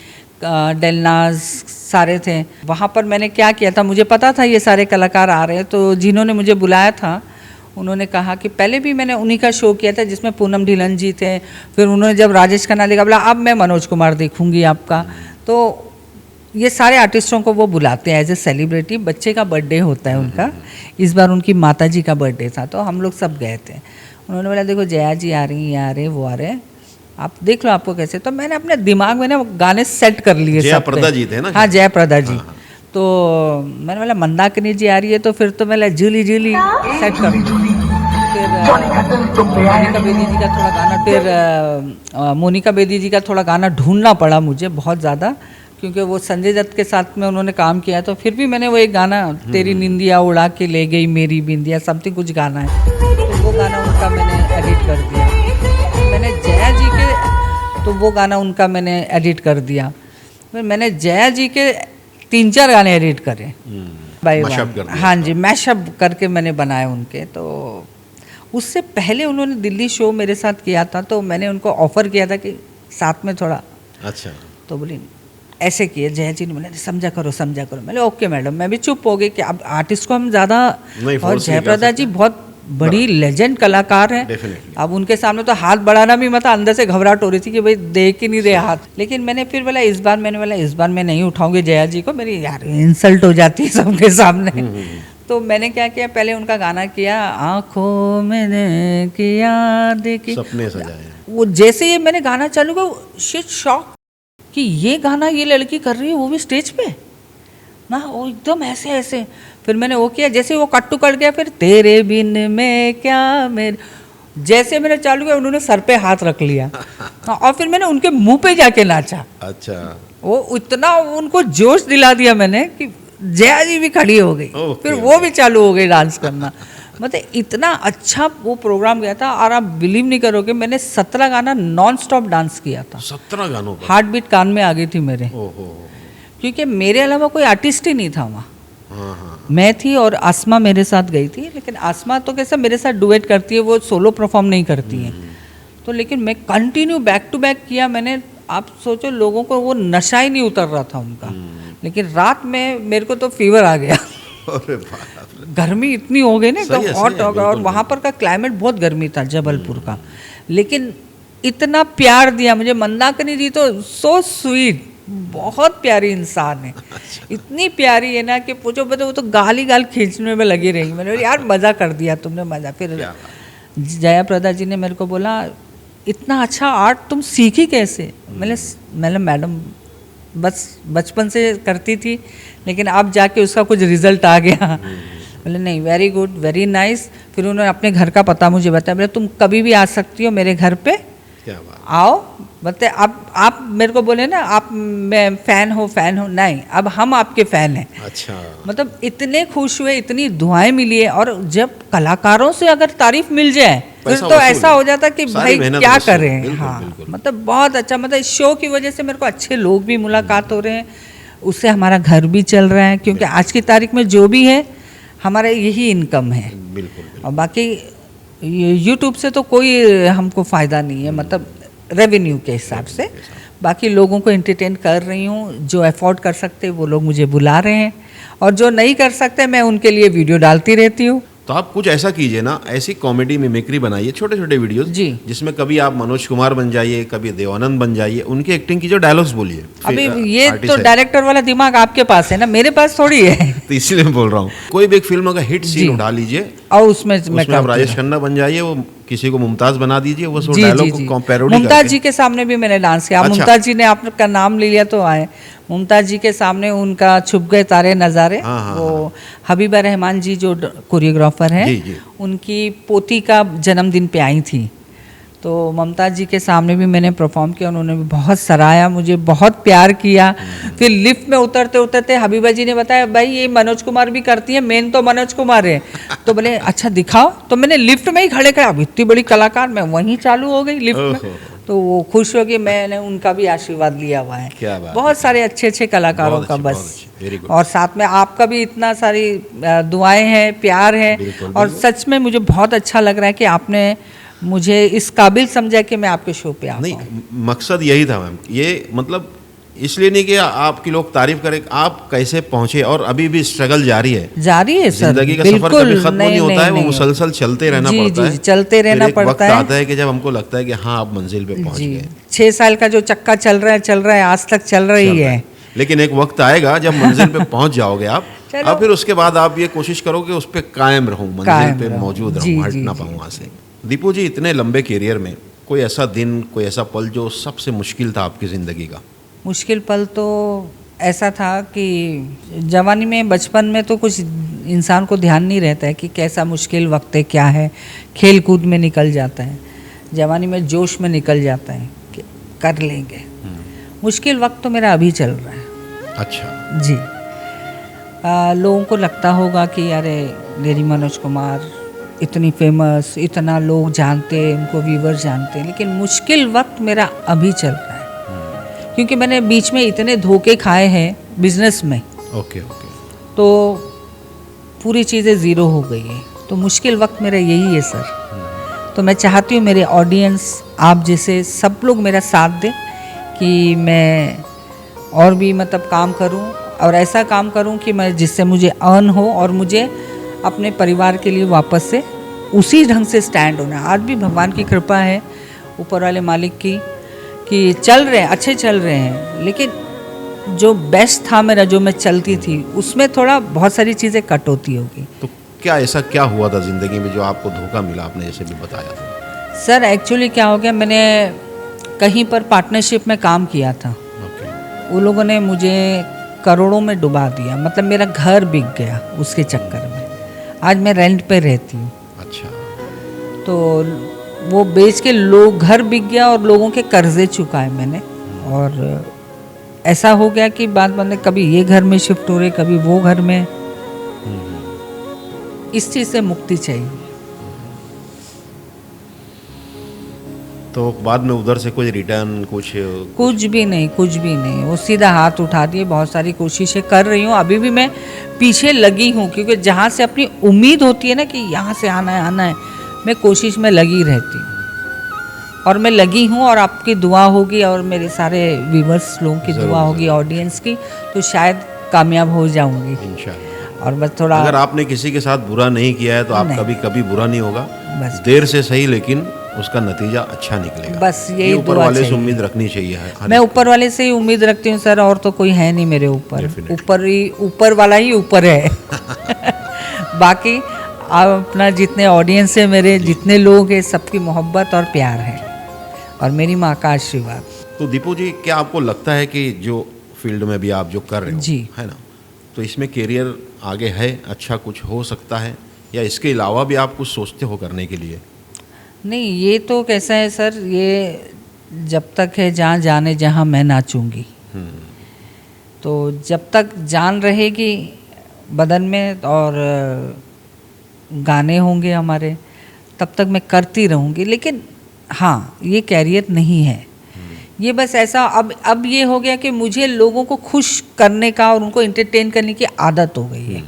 डेलनाज सारे थे वहाँ पर। मैंने क्या किया था, मुझे पता था ये सारे कलाकार आ रहे हैं, तो जिन्होंने मुझे बुलाया था उन्होंने कहा कि पहले भी मैंने उन्हीं का शो किया था जिसमें पूनम ढिलन जी थे। फिर उन्होंने जब राजेश खन्ना देखा, बोला अब मैं मनोज कुमार देखूंगी आपका। तो ये सारे आर्टिस्टों को वो बुलाते हैं एज ए सेलिब्रिटी। बच्चे का बर्थडे होता है उनका, इस बार उनकी माता जी का बर्थडे था, तो हम लोग सब गए थे। उन्होंने बोला देखो जया जी आ रही, ये आ रहे, वो आ रहे, आप देख लो आपको कैसे। तो मैंने अपने दिमाग में ना गाने सेट कर लिए। जया प्रदा जी थे ना? हाँ जया प्रदा जी। तो मैंने बोला मंदाकिनी जी आ रही है, तो फिर तो मैं जूली जूली सेट कर दी। फिर मोनिका बेदी जी का थोड़ा गाना, फिर मोनिका बेदी जी का थोड़ा गाना ढूंढना पड़ा मुझे बहुत ज़्यादा, क्योंकि वो संजय दत्त के साथ में उन्होंने काम किया। तो फिर भी मैंने वो एक गाना, तेरी निंदिया उड़ा के ले गई मेरी बिंदिया, समथिंग कुछ गाना है, तो वो गाना उनका मैंने एडिट कर दिया। मैंने जया जी के, तो वो गाना उनका मैंने एडिट कर दिया। फिर मैंने जया जी के 3-4 गाने एडिट करे बाय वन। हाँ जी, मैशअप करके मैंने बनाए उनके। तो उससे पहले उन्होंने दिल्ली शो मेरे साथ किया था, तो मैंने उनको ऑफ़र किया था कि साथ में थोड़ा। अच्छा। तो बोली ऐसे किए जया जी ने, मैंने समझा करो। मैंने ओके मैडम। मैं भी चुप हो गई कि अब आर्टिस्ट को हम ज़्यादा, और जयप्रदा जी बहुत बड़ी लेजेंड कलाकार हैं, अब उनके सामने तो हाथ बढ़ाना भी मत, अंदर से घबराहट हो रही थी कि भाई देख ही नहीं रहे हाथ। लेकिन मैंने फिर बोला इस बार मैं नहीं उठाऊंगी जया जी को, मेरी यार इंसल्ट हो जाती है सबके सामने। तो मैंने क्या किया, पहले उनका गाना किया, आंखों में किया देखी सपने सजाए। वो जैसे ही मैंने गाना चालू किया, शिट शॉक कि ये गाना ये लड़की कर रही है, वो भी स्टेज पे ना, वो एकदम ऐसे। फिर मैंने वो किया, जैसे वो कट टू कट गया, फिर तेरे बिन में क्या मेरे, जैसे मैंने चालू किया उन्होंने सर पे हाथ रख लिया और फिर मैंने उनके मुंह पे जाके नाचा। अच्छा। वो इतना उनको जोश दिला दिया मैंने कि जया जी भी खड़ी हो गई। फिर वो भी चालू हो गई डांस करना। मतलब इतना अच्छा वो प्रोग्राम गया था, और आप बिलीव नहीं करोगे, मैंने 17 गाना नॉन स्टॉप डांस किया था। 17 गानों पर? हार्ट बीट कान में आ गई थी मेरे, क्योंकि मेरे अलावा कोई आर्टिस्ट ही नहीं था वहाँ। मैं थी और आसमा मेरे साथ गई थी, लेकिन आसमा तो कैसा मेरे साथ डुएट करती है, वो सोलो परफॉर्म नहीं करती है। तो लेकिन मैं कंटिन्यू बैक टू बैक किया मैंने। आप सोचो लोगों को वो नशा ही नहीं उतर रहा था उनका, लेकिन रात में मेरे को तो फीवर आ गया। गर्मी इतनी हो गई ना, सही तो है, हॉट सही है, हो गया। और बिल्कुल, वहाँ पर का क्लाइमेट बहुत गर्मी था जबलपुर का, लेकिन इतना प्यार दिया मुझे। मंदाकिनी जी तो सो स्वीट, बहुत प्यारी इंसान है, इतनी प्यारी है ना कि पूछो बता, वो तो गाल ही गाल खींचने में लगी रही। मैंने बोला, यार मज़ा कर दिया तुमने, मज़ा। फिर जया प्रदा जी ने मेरे को बोला, इतना अच्छा आर्ट तुम सीखी कैसे? मैंने मैडम बस बचपन से करती थी, लेकिन अब जाके उसका कुछ रिजल्ट आ गया। बोले नहीं, वेरी गुड, वेरी नाइस। फिर उन्होंने अपने घर का पता मुझे बताया, बोले तुम कभी भी आ सकती हो मेरे घर पे, क्या बात। आओ। बता आप मेरे को बोले ना आप मैं फ़ैन हो नहीं, अब हम आपके फ़ैन हैं। अच्छा, मतलब इतने खुश हुए, इतनी दुआएं मिली है। और जब कलाकारों से अगर तारीफ मिल जाए फिर पैसा तो वसूल ऐसा है। हो जाता कि सारी भाई मेहनत क्या वसूल, करें। बिल्कुल, हाँ, बिल्कुल। मतलब बहुत अच्छा, मतलब इस शो की वजह से मेरे को अच्छे लोग भी मुलाकात हो रहे हैं, उससे हमारा घर भी चल रहा है, क्योंकि आज की तारीख में जो भी है हमारा यही इनकम है। बिल्कुल। और बाकी यूट्यूब से तो कोई हमको फ़ायदा नहीं है, मतलब रेवेन्यू के हिसाब से। बाकी लोगों को एंटरटेन कर रही हूँ, जो अफोर्ड कर सकते वो लोग मुझे बुला रहे हैं, और जो नहीं कर सकते मैं उनके लिए वीडियो डालती रहती हूँ। तो आप कुछ ऐसा कीजिए ना, ऐसी कॉमेडी मिमिक्री बनाइए, छोटे छोटे वीडियोस जी। जिसमें कभी आप मनोज कुमार बन जाइए, कभी देवानंद बन जाइए, उनकी एक्टिंग कीजिए, डायलॉग्स बोलिए। अभी फिर, ये आर्टिस्ट तो है। डायरेक्टर वाला दिमाग आपके पास है ना, मेरे पास थोड़ी है। तो इसलिए मैं बोल रहा हूँ, कोई भी एक फिल्म का हिट जी। सीन उठा लीजिए, और उसमें मैं उसमें आप करती राजेश हूँ। खन्ना बन जाइए, वो किसी को मुमताज बना दीजिए, वो जी जी डायलॉग जी, को पैरोडी मुमताज करके। जी के सामने भी मैंने डांस किया। अच्छा। मुमताज जी ने आपका नाम ले लिया तो आए। मुमताज जी के सामने उनका छुप गए तारे नज़ारे, हाँ, वो हबीबा रहमान जी जो कोरियोग्राफर हैं, जी, जी। उनकी पोती का जन्मदिन पे आई थी, तो मुमताज जी के सामने भी मैंने परफॉर्म किया। उन्होंने भी बहुत सराहा, मुझे बहुत प्यार किया। फिर लिफ्ट में उतरते उतरते हबीबा जी ने बताया, भाई ये मनोज कुमार भी करती है, मेन तो मनोज कुमार है। तो बोले अच्छा दिखाओ, तो मैंने लिफ्ट में ही खड़े करा, अब इतनी बड़ी कलाकार मैं वहीं चालू हो गई लिफ्ट में। ओहो। तो वो खुश हो गई, मैंने उनका भी आशीर्वाद लिया हुआ है। क्या बात बहुत सारे अच्छे अच्छे कलाकारों बहुत का अच्छी, बस। बहुत अच्छी, very good। और साथ में आपका भी इतना सारी दुआएं हैं, प्यार है। बिल्कुल, और बिल्कुल। सच में मुझे बहुत अच्छा लग रहा है कि आपने मुझे इस काबिल समझा कि मैं आपके शो पे आ नहीं, पाऊँ। मकसद यही था मैम, ये मतलब इसलिए नहीं कि आपकी लोग तारीफ करें, आप कैसे पहुंचे, और अभी भी स्ट्रगल जारी है। जारी है सर, जिंदगी का सफर कभी खत्म नहीं होता है, वो मुसलसल चलते रहना जी, पड़ता जी, है। चलते रहना फिर एक पड़ता वक्त है। आता है कि जब हमको लगता है कि हाँ आप मंजिल पे पहुंच जी, गए। 6 साल का जो चक्का चल रहा है आज तक चल रही है। लेकिन एक वक्त आएगा जब मंजिल पे पहुंच जाओगे आप, चलो। अब फिर उसके बाद आप ये कोशिश करोगे उस पर कायम रहूं, मंजिल कायम पे रहूं। मौजूद जी, रहूं, हट जी, ना जी। पाऊं वहां से। दीपू जी, इतने लंबे करियर में कोई ऐसा दिन, कोई ऐसा पल जो सबसे मुश्किल था आपकी जिंदगी का? मुश्किल पल तो ऐसा था कि जवानी में, बचपन में तो कुछ इंसान को ध्यान नहीं रहता है कि कैसा मुश्किल वक्त है, क्या है, खेल कूद में निकल जाता है, जवानी में जोश में निकल जाता है कि कर लेंगे। मुश्किल वक्त तो मेरा अभी चल रहा है। अच्छा जी। लोगों को लगता होगा कि अरे लेडी मनोज कुमार इतनी फेमस, इतना लोग जानते हैं, उनको व्यूवर्स जानते हैं, लेकिन मुश्किल वक्त मेरा अभी चल रहा है, क्योंकि मैंने बीच में इतने धोखे खाए हैं बिजनेस में, ओके ओके। तो पूरी चीज़ें ज़ीरो हो गई है। तो मुश्किल वक्त मेरा यही है सर। तो मैं चाहती हूँ मेरे ऑडियंस, आप जैसे सब लोग मेरा साथ दें कि मैं और भी मतलब काम करूँ, और ऐसा काम करूँ कि मैं जिससे मुझे अर्न हो और मुझे अपने परिवार के लिए वापस से उसी ढंग से स्टैंड होना। आज भी भगवान की कृपा है, ऊपर वाले मालिक की, कि चल रहे हैं, अच्छे चल रहे हैं, लेकिन जो बेस्ट था मेरा, जो मैं चलती थी, उसमें थोड़ा बहुत सारी चीज़ें कट होती होगी। तो क्या ऐसा क्या हुआ था जिंदगी में जो आपको धोखा मिला, आपने जैसे भी बताया था? सर एक्चुअली क्या हो गया, मैंने कहीं पर पार्टनरशिप में काम किया था, ओके। वो लोगों ने मुझे करोड़ों में डुबा दिया, मतलब मेरा घर बिक गया उसके चक्कर में। आज मैं रेंट पे रहती हूँ। अच्छा। तो वो बेच के लोग, घर बिक गया और लोगों के कर्जे चुकाए मैंने, और ऐसा हो गया कि बाद में कभी ये घर में शिफ्ट हो रहे, कभी वो घर में। इस चीज़ से मुक्ति चाहिए। तो बाद में उधर से कोई रिटर्न, कुछ भी नहीं, वो सीधा हाथ उठा दिए। बहुत सारी कोशिशें कर रही हूँ, अभी भी मैं पीछे लगी हूँ, क्योंकि जहाँ से अपनी उम्मीद होती है ना कि यहाँ से आना है, मैं कोशिश में लगी रहती हूँ, और मैं लगी हूँ। और आपकी दुआ होगी और मेरे सारे व्यूवर्स लोगों की दुआ होगी, ऑडियंस की, तो शायद कामयाब हो जाऊँगी। इंशाल्लाह। और बस थोड़ा अगर आपने किसी के साथ बुरा नहीं किया है तो नहीं। आपका भी कभी बुरा नहीं होगा, बस देर से सही लेकिन उसका नतीजा अच्छा निकलेगा। बस यही ये ऊपर दुआ वाले से चाहिए। उम्मीद रखनी चाहिए हर मैं एक ऊपर वाले से ही उम्मीद रखती हूँ सर, और तो कोई है नहीं मेरे ऊपर। Definitely. ऊपर वाला ही ऊपर है। बाकी आप अपना जितने ऑडियंस है मेरे, जितने लोग हैं, सबकी मोहब्बत और प्यार है, और मेरी माँ का आशीर्वाद। तो दीपू जी, क्या आपको लगता है कि जो फील्ड में भी आप जो कर रहे हो, जी। है ना, तो इसमें करियर आगे है, अच्छा कुछ हो सकता है, या इसके अलावा भी आप कुछ सोचते हो करने के लिए? नहीं, ये तो कैसा है सर, ये जब तक है जहाँ जाने जहाँ मैं नाचूंगी, तो जब तक जान रहेगी बदन में और गाने होंगे हमारे, तब तक मैं करती रहूँगी। लेकिन हाँ, ये कैरियर नहीं है, ये बस ऐसा अब ये हो गया कि मुझे लोगों को खुश करने का और उनको एंटरटेन करने की आदत हो गई है।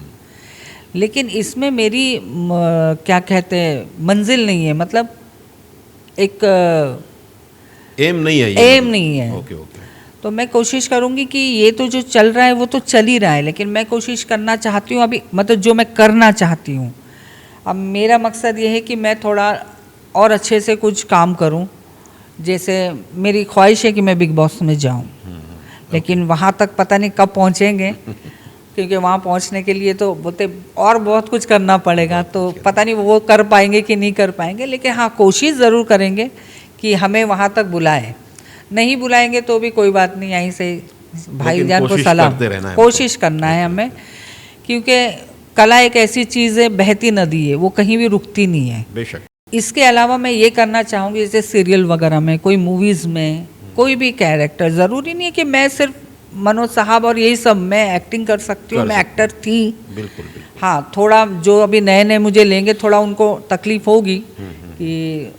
लेकिन इसमें मेरी क्या कहते हैं, मंजिल नहीं है, मतलब एक एम नहीं है ये? एम नहीं है। Okay okay. तो मैं कोशिश करूँगी कि ये तो जो चल रहा है वो तो चल ही रहा है, लेकिन मैं कोशिश करना चाहती हूँ अभी, मतलब जो मैं करना चाहती हूँ, अब मेरा मकसद ये है कि मैं थोड़ा और अच्छे से कुछ काम करूँ। जैसे मेरी ख्वाहिश है कि मैं बिग बॉस में जाऊँ, लेकिन वहाँ तक पता नहीं कब पहुँचेंगे, क्योंकि वहाँ पहुँचने के लिए तो बोलते और बहुत कुछ करना पड़ेगा, तो पता नहीं वो कर पाएंगे कि नहीं कर पाएंगे। लेकिन हाँ, कोशिश ज़रूर करेंगे कि हमें वहाँ तक बुलाए। नहीं बुलाएंगे तो भी कोई बात नहीं, यहीं से भाईजान को कोशिश सलाम, करते रहना है, कोशिश करना है हमें, क्योंकि कला एक ऐसी चीज़ है, बहती नदी है, वो कहीं भी रुकती नहीं है। बेशक। इसके अलावा मैं ये करना चाहूँगी, जैसे सीरियल वगैरह में, कोई मूवीज़ में, कोई भी कैरेक्टर, ज़रूरी नहीं है कि मैं सिर्फ मनोज साहब और यही सब, मैं एक्टिंग कर सकती हूँ, मैं एक्टर थी। बिल्कुल बिल्कुल। हाँ, थोड़ा जो अभी नए नए मुझे लेंगे, थोड़ा उनको तकलीफ होगी कि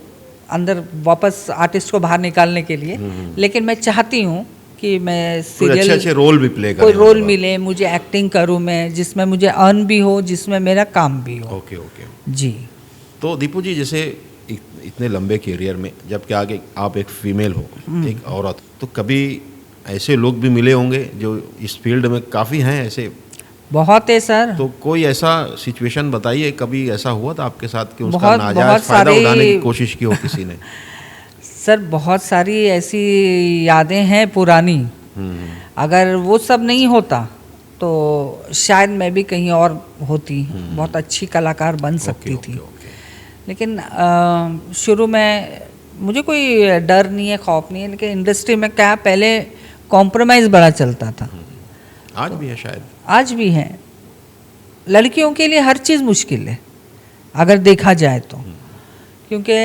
अंदर वापस आर्टिस्ट को बाहर निकालने के लिए, लेकिन मैं चाहती हूँ कि मैं सीरियल अच्छे रोल भी प्ले कोई करें, रोल मतलब। मिले मुझे, एक्टिंग करूँ मैं, जिसमें मुझे अर्न भी हो, जिसमें मेरा काम भी हो। Okay okay. जी। तो दीपू जी, जैसे इतने लंबे करियर में, जब कि आगे आप एक फीमेल हो, एक औरत, तो कभी ऐसे लोग भी मिले होंगे जो इस फील्ड में काफ़ी हैं ऐसे? बहुत है सर। तो कोई ऐसा सिचुएशन बताइए, कभी ऐसा हुआ था आपके साथ कि उसका बहुत नाजायज फायदा उठाने की कोशिश की हो किसी ने? सर बहुत सारी ऐसी यादें हैं पुरानी, अगर वो सब नहीं होता तो शायद मैं भी कहीं और होती, बहुत अच्छी कलाकार बन सकती थी। लेकिन शुरू में मुझे कोई डर नहीं है, खौफ नहीं है, लेकिन इंडस्ट्री में क्या पहले कॉम्प्रोमाइज़ बड़ा चलता था। आज भी है शायद। आज भी है। लड़कियों के लिए हर चीज़ मुश्किल है अगर देखा जाए तो, क्योंकि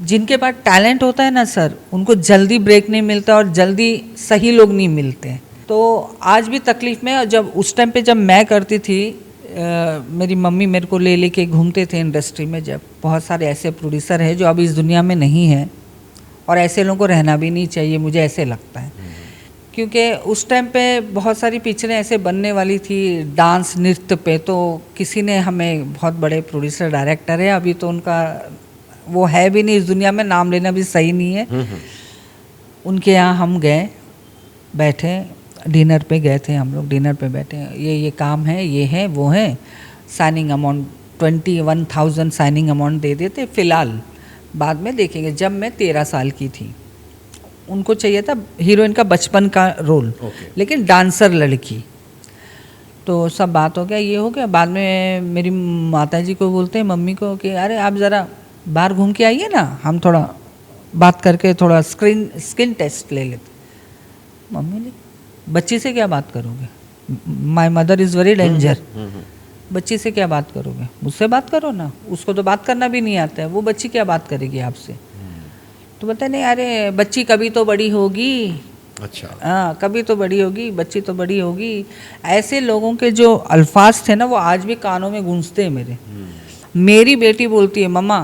जिनके पास टैलेंट होता है ना सर, उनको जल्दी ब्रेक नहीं मिलता और जल्दी सही लोग नहीं मिलते। तो आज भी तकलीफ़ में, और जब उस टाइम पे जब मैं करती थी, मेरी मम्मी मेरे को ले लेके घूमते थे इंडस्ट्री में, जब बहुत सारे ऐसे प्रोड्यूसर हैं जो अब इस दुनिया में नहीं हैं, और ऐसे लोगों को रहना भी नहीं चाहिए, मुझे ऐसे लगता है। क्योंकि उस टाइम पे बहुत सारी पिक्चरें ऐसे बनने वाली थी डांस नृत्य पे, तो किसी ने हमें, बहुत बड़े प्रोड्यूसर डायरेक्टर है, अभी तो उनका वो है भी नहीं इस दुनिया में, नाम लेना भी सही नहीं है, उनके यहाँ हम गए, बैठे, डिनर पे गए थे हम लोग, डिनर पे बैठे, ये काम है, ये है, वो है, साइनिंग अमाउंट 21,000 साइनिंग अमाउंट दे देते, फ़िलहाल बाद में देखेंगे। जब मैं 13 साल की थी, उनको चाहिए था हीरोइन का बचपन का रोल, लेकिन डांसर लड़की। तो सब बात हो गया, ये हो गया। बाद में मेरी माताजी को बोलते हैं, मम्मी को, कि अरे आप ज़रा बाहर घूम के आइए ना, हम थोड़ा बात करके थोड़ा स्किन टेस्ट ले लेते। मम्मी ने, बच्ची से क्या बात करोगे, my mother is very danger, बच्ची से क्या बात करोगे, मुझसे बात करो ना, उसको तो बात करना भी नहीं आता है, वो बच्ची क्या बात करेगी आपसे। तो बोलते नहीं, अरे बच्ची कभी तो बड़ी होगी। अच्छा। हाँ, कभी तो बड़ी होगी, बच्ची तो बड़ी होगी। ऐसे लोगों के जो अल्फाज थे ना, वो आज भी कानों में गूंजते हैं मेरे। मेरी बेटी बोलती है, मम्मा,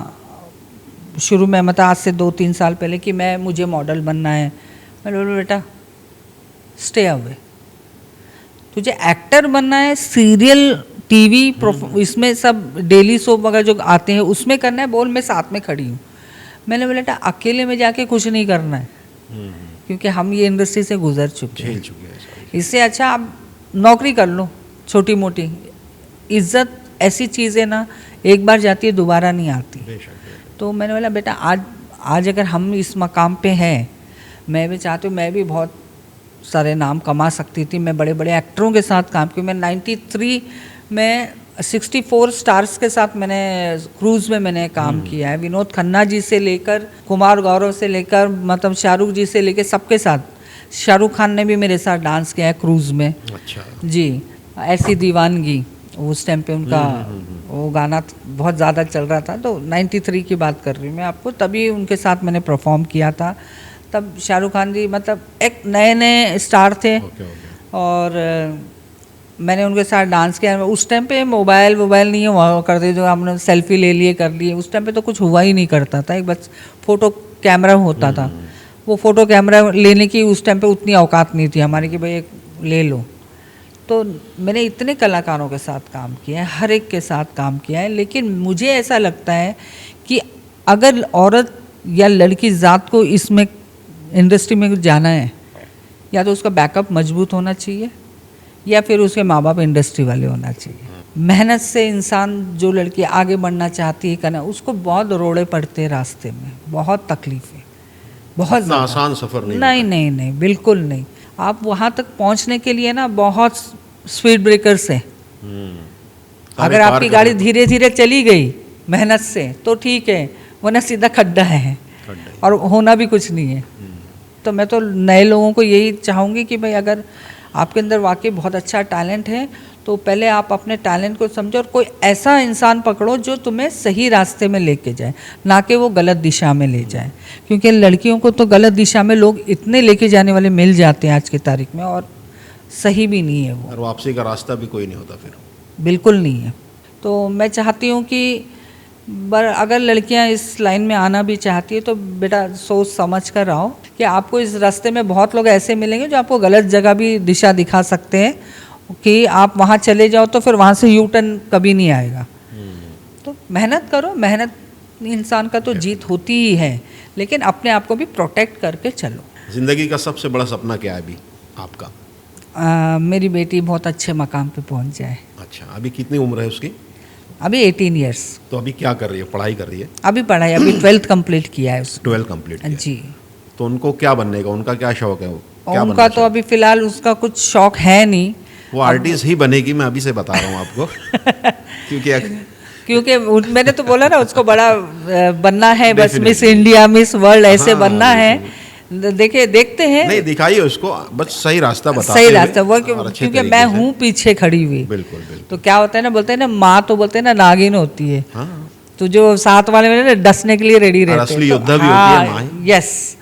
शुरू में, मतलब आज से 2-3 साल पहले, कि मुझे मॉडल बनना है। मैं बोलूँ, बेटा स्टे अवे, तुझे एक्टर बनना है, सीरियल, टीवी, इसमें सब डेली सोप वगैरह जो आते हैं उसमें करना है, बोल, मैं साथ में खड़ी हूँ। मैंने बोला, बेटा अकेले में जाके कुछ नहीं करना है, क्योंकि हम ये इंडस्ट्री से गुजर चुके हैं। इससे अच्छा आप नौकरी कर लो छोटी मोटी, इज्जत ऐसी चीज़ है ना, एक बार जाती है दोबारा नहीं आती। तो मैंने बोला बेटा आज अगर हम इस मकाम पे हैं, मैं भी चाहती हूँ मैं भी बहुत सारे नाम कमा सकती थी। मैं बड़े बड़े एक्टरों के साथ काम किया। मैं 93 में 64 स्टार्स के साथ मैंने क्रूज़ में मैंने काम किया है। विनोद खन्ना जी से लेकर कुमार गौरव से लेकर मतलब शाहरुख जी से लेकर सबके साथ। शाहरुख खान ने भी मेरे साथ डांस किया है क्रूज़ में। अच्छा जी, ऐसी दीवानगी उस टाइम पे उनका वो गाना बहुत ज़्यादा चल रहा था। तो 93 की बात कर रही हूँ मैं आपको, तभी उनके साथ मैंने परफॉर्म किया था। तब शाहरुख खान जी मतलब एक नए नए स्टार थे। और मैंने उनके साथ डांस किया। उस टाइम पे मोबाइल नहीं हुआ करते जो हमने सेल्फी ले लिए कर लिए। उस टाइम पे तो कुछ हुआ ही नहीं करता था, एक बस फ़ोटो कैमरा होता था। वो फ़ोटो कैमरा लेने की उस टाइम पे उतनी औकात नहीं थी हमारी कि भाई एक ले लो। तो मैंने इतने कलाकारों के साथ काम किया है, हर एक के साथ काम किया है। लेकिन मुझे ऐसा लगता है कि अगर औरत या लड़की ज़ात को इसमें इंडस्ट्री में जाना है, या तो उसका बैकअप मजबूत होना चाहिए या फिर उसके माँ बाप इंडस्ट्री वाले होना चाहिए। मेहनत से इंसान, जो लड़की आगे बढ़ना चाहती है करना, उसको बहुत रोड़े पड़ते हैं रास्ते में, बहुत तकलीफ़ें, बहुत ज़्यादा आसान सफ़र नहीं, बिल्कुल नहीं। आप वहाँ तक पहुँचने के लिए ना बहुत स्पीड ब्रेकर्स हैं। अगर आपकी गाड़ी धीरे धीरे चली गई मेहनत से तो ठीक है, वरना सीधा खड्डा है और होना भी कुछ नहीं है। तो मैं तो नए लोगों को यही चाहूँगी कि भाई अगर आपके अंदर वाकई बहुत अच्छा टैलेंट है तो पहले आप अपने टैलेंट को समझो और कोई ऐसा इंसान पकड़ो जो तुम्हें सही रास्ते में लेके जाए, ना कि वो गलत दिशा में ले जाए। क्योंकि लड़कियों को तो गलत दिशा में लोग इतने लेके जाने वाले मिल जाते हैं आज की तारीख में, और सही भी नहीं है वो, और वापसी का रास्ता भी कोई नहीं होता फिर, बिल्कुल नहीं है। तो मैं चाहती हूँ कि अगर लड़कियां इस लाइन में आना भी चाहती है तो बेटा सोच समझ कर आओ कि आपको इस रास्ते में बहुत लोग ऐसे मिलेंगे जो आपको गलत जगह भी दिशा दिखा सकते हैं कि आप वहाँ चले जाओ तो फिर वहाँ से यू टर्न कभी नहीं आएगा। तो मेहनत करो, मेहनत इंसान का तो जीत होती ही है, लेकिन अपने आप को भी प्रोटेक्ट करके चलो। ज़िंदगी का सबसे बड़ा सपना क्या है अभी आपका? मेरी बेटी बहुत अच्छे मकाम पे पहुँच जाए। अच्छा, अभी कितनी उम्र है उसकी? अभी 18 ईयर्स। तो अभी क्या कर रही है, पढ़ाई कर रही है? अभी 12th कंप्लीट किया है उसने। 12 कंप्लीट किया। जी। तो उनको क्या बनने का, उनका क्या शौक है? वो क्या उनका तो अभी फिलहाल उसका कुछ शौक है नहीं। वो आर्टिस्ट ही बनेगी, मैं अभी से बता रहा हूँ आपको। क्योंकि मैंने तो बोला ना उसको बड़ा बनना है, बस मिस इंडिया, मिस वर्ल्ड ऐसे बनना है। देखते हैं। नहीं, दिखाइए उसको, बस सही रास्ता बताते सही रास्ता वो, क्योंकि मैं हूँ पीछे खड़ी हुई। बिल्कुल। तो क्या होता है ना, बोलते हैं ना माँ तो बोलते हैं ना नागिन होती है। हाँ। तो जो साथ वाले में ना डसने के लिए रेडी रहते हैं। असली योद्धा भी होती है माँ। यस,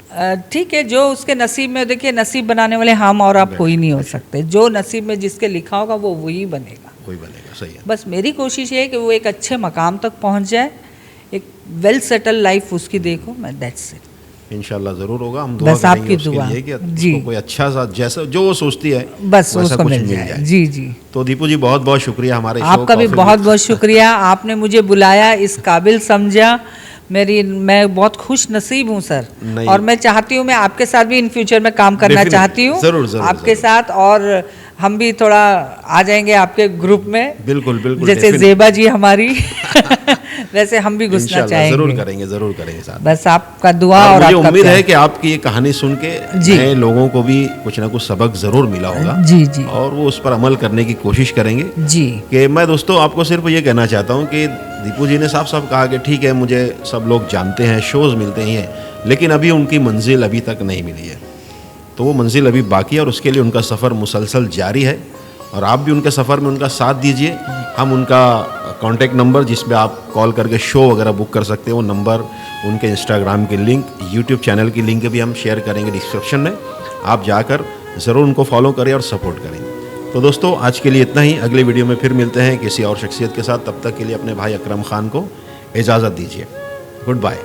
ठीक है, जो उसके नसीब में, देखिए नसीब बनाने वाले हम और आप कोई नहीं हो सकते। जो नसीब में जिसके लिखा होगा वो वही बनेगा, कोई बनेगा। सही है। बस मेरी कोशिश ये है कि वो एक अच्छे मकाम तक पहुंच जाए, एक वेल सेटल लाइफ उसकी देखो। मैं दैट्स इट। इंशाल्लाह ज़रूर होगा। हम दुआ बस करेंगे आपकी उसके दुआ लिए कि जी, उसको कोई अच्छा सा जैसा जो वो सोचती है बस वैसा उसको कुछ मिल जाए। जी। तो दीपू जी बहुत बहुत शुक्रिया हमारे आपका भी बहुत बहुत शुक्रिया, आपने मुझे बुलाया, इस काबिल समझा। मैं बहुत खुश नसीब हूँ सर, और मैं चाहती हूँ मैं आपके साथ भी इन फ्यूचर में काम करना चाहती हूँ। जरूर आपके साथ, और हम भी थोड़ा आ जाएंगे आपके ग्रुप में। बिल्कुल, जैसे जेबा जी हमारी वैसे हम भी घुसना चाहेंगे। जरूर करेंगे साथ। बस आपका दुआ और मुझे आपका उम्मीद है कि आपकी ये कहानी सुन के नए लोगों को भी कुछ ना कुछ सबक जरूर मिला होगा। जी। और वो उस पर अमल करने की कोशिश करेंगे। जी। कि मैं दोस्तों आपको सिर्फ ये कहना चाहता हूँ कि दीपू जी ने साफ साफ कहा कि ठीक है, मुझे सब लोग जानते हैं, शोज मिलते ही हैं, लेकिन अभी उनकी मंजिल अभी तक नहीं मिली है। तो वो मंजिल अभी बाकी है और उसके लिए उनका सफ़र मुसलसल जारी है। और आप भी उनके सफ़र में उनका साथ दीजिए। हम उनका कॉन्टैक्ट नंबर जिस पे आप कॉल करके शो वगैरह बुक कर सकते हैं, वो नंबर, उनके इंस्टाग्राम की लिंक, यूट्यूब चैनल की लिंक भी हम शेयर करेंगे डिस्क्रिप्शन में। आप जाकर ज़रूर उनको फॉलो करें और सपोर्ट करें। तो दोस्तों आज के लिए इतना ही। अगले वीडियो में फिर मिलते हैं किसी और शख्सियत के साथ। तब तक के लिए अपने भाई अकरम खान को इजाज़त दीजिए। Good bye.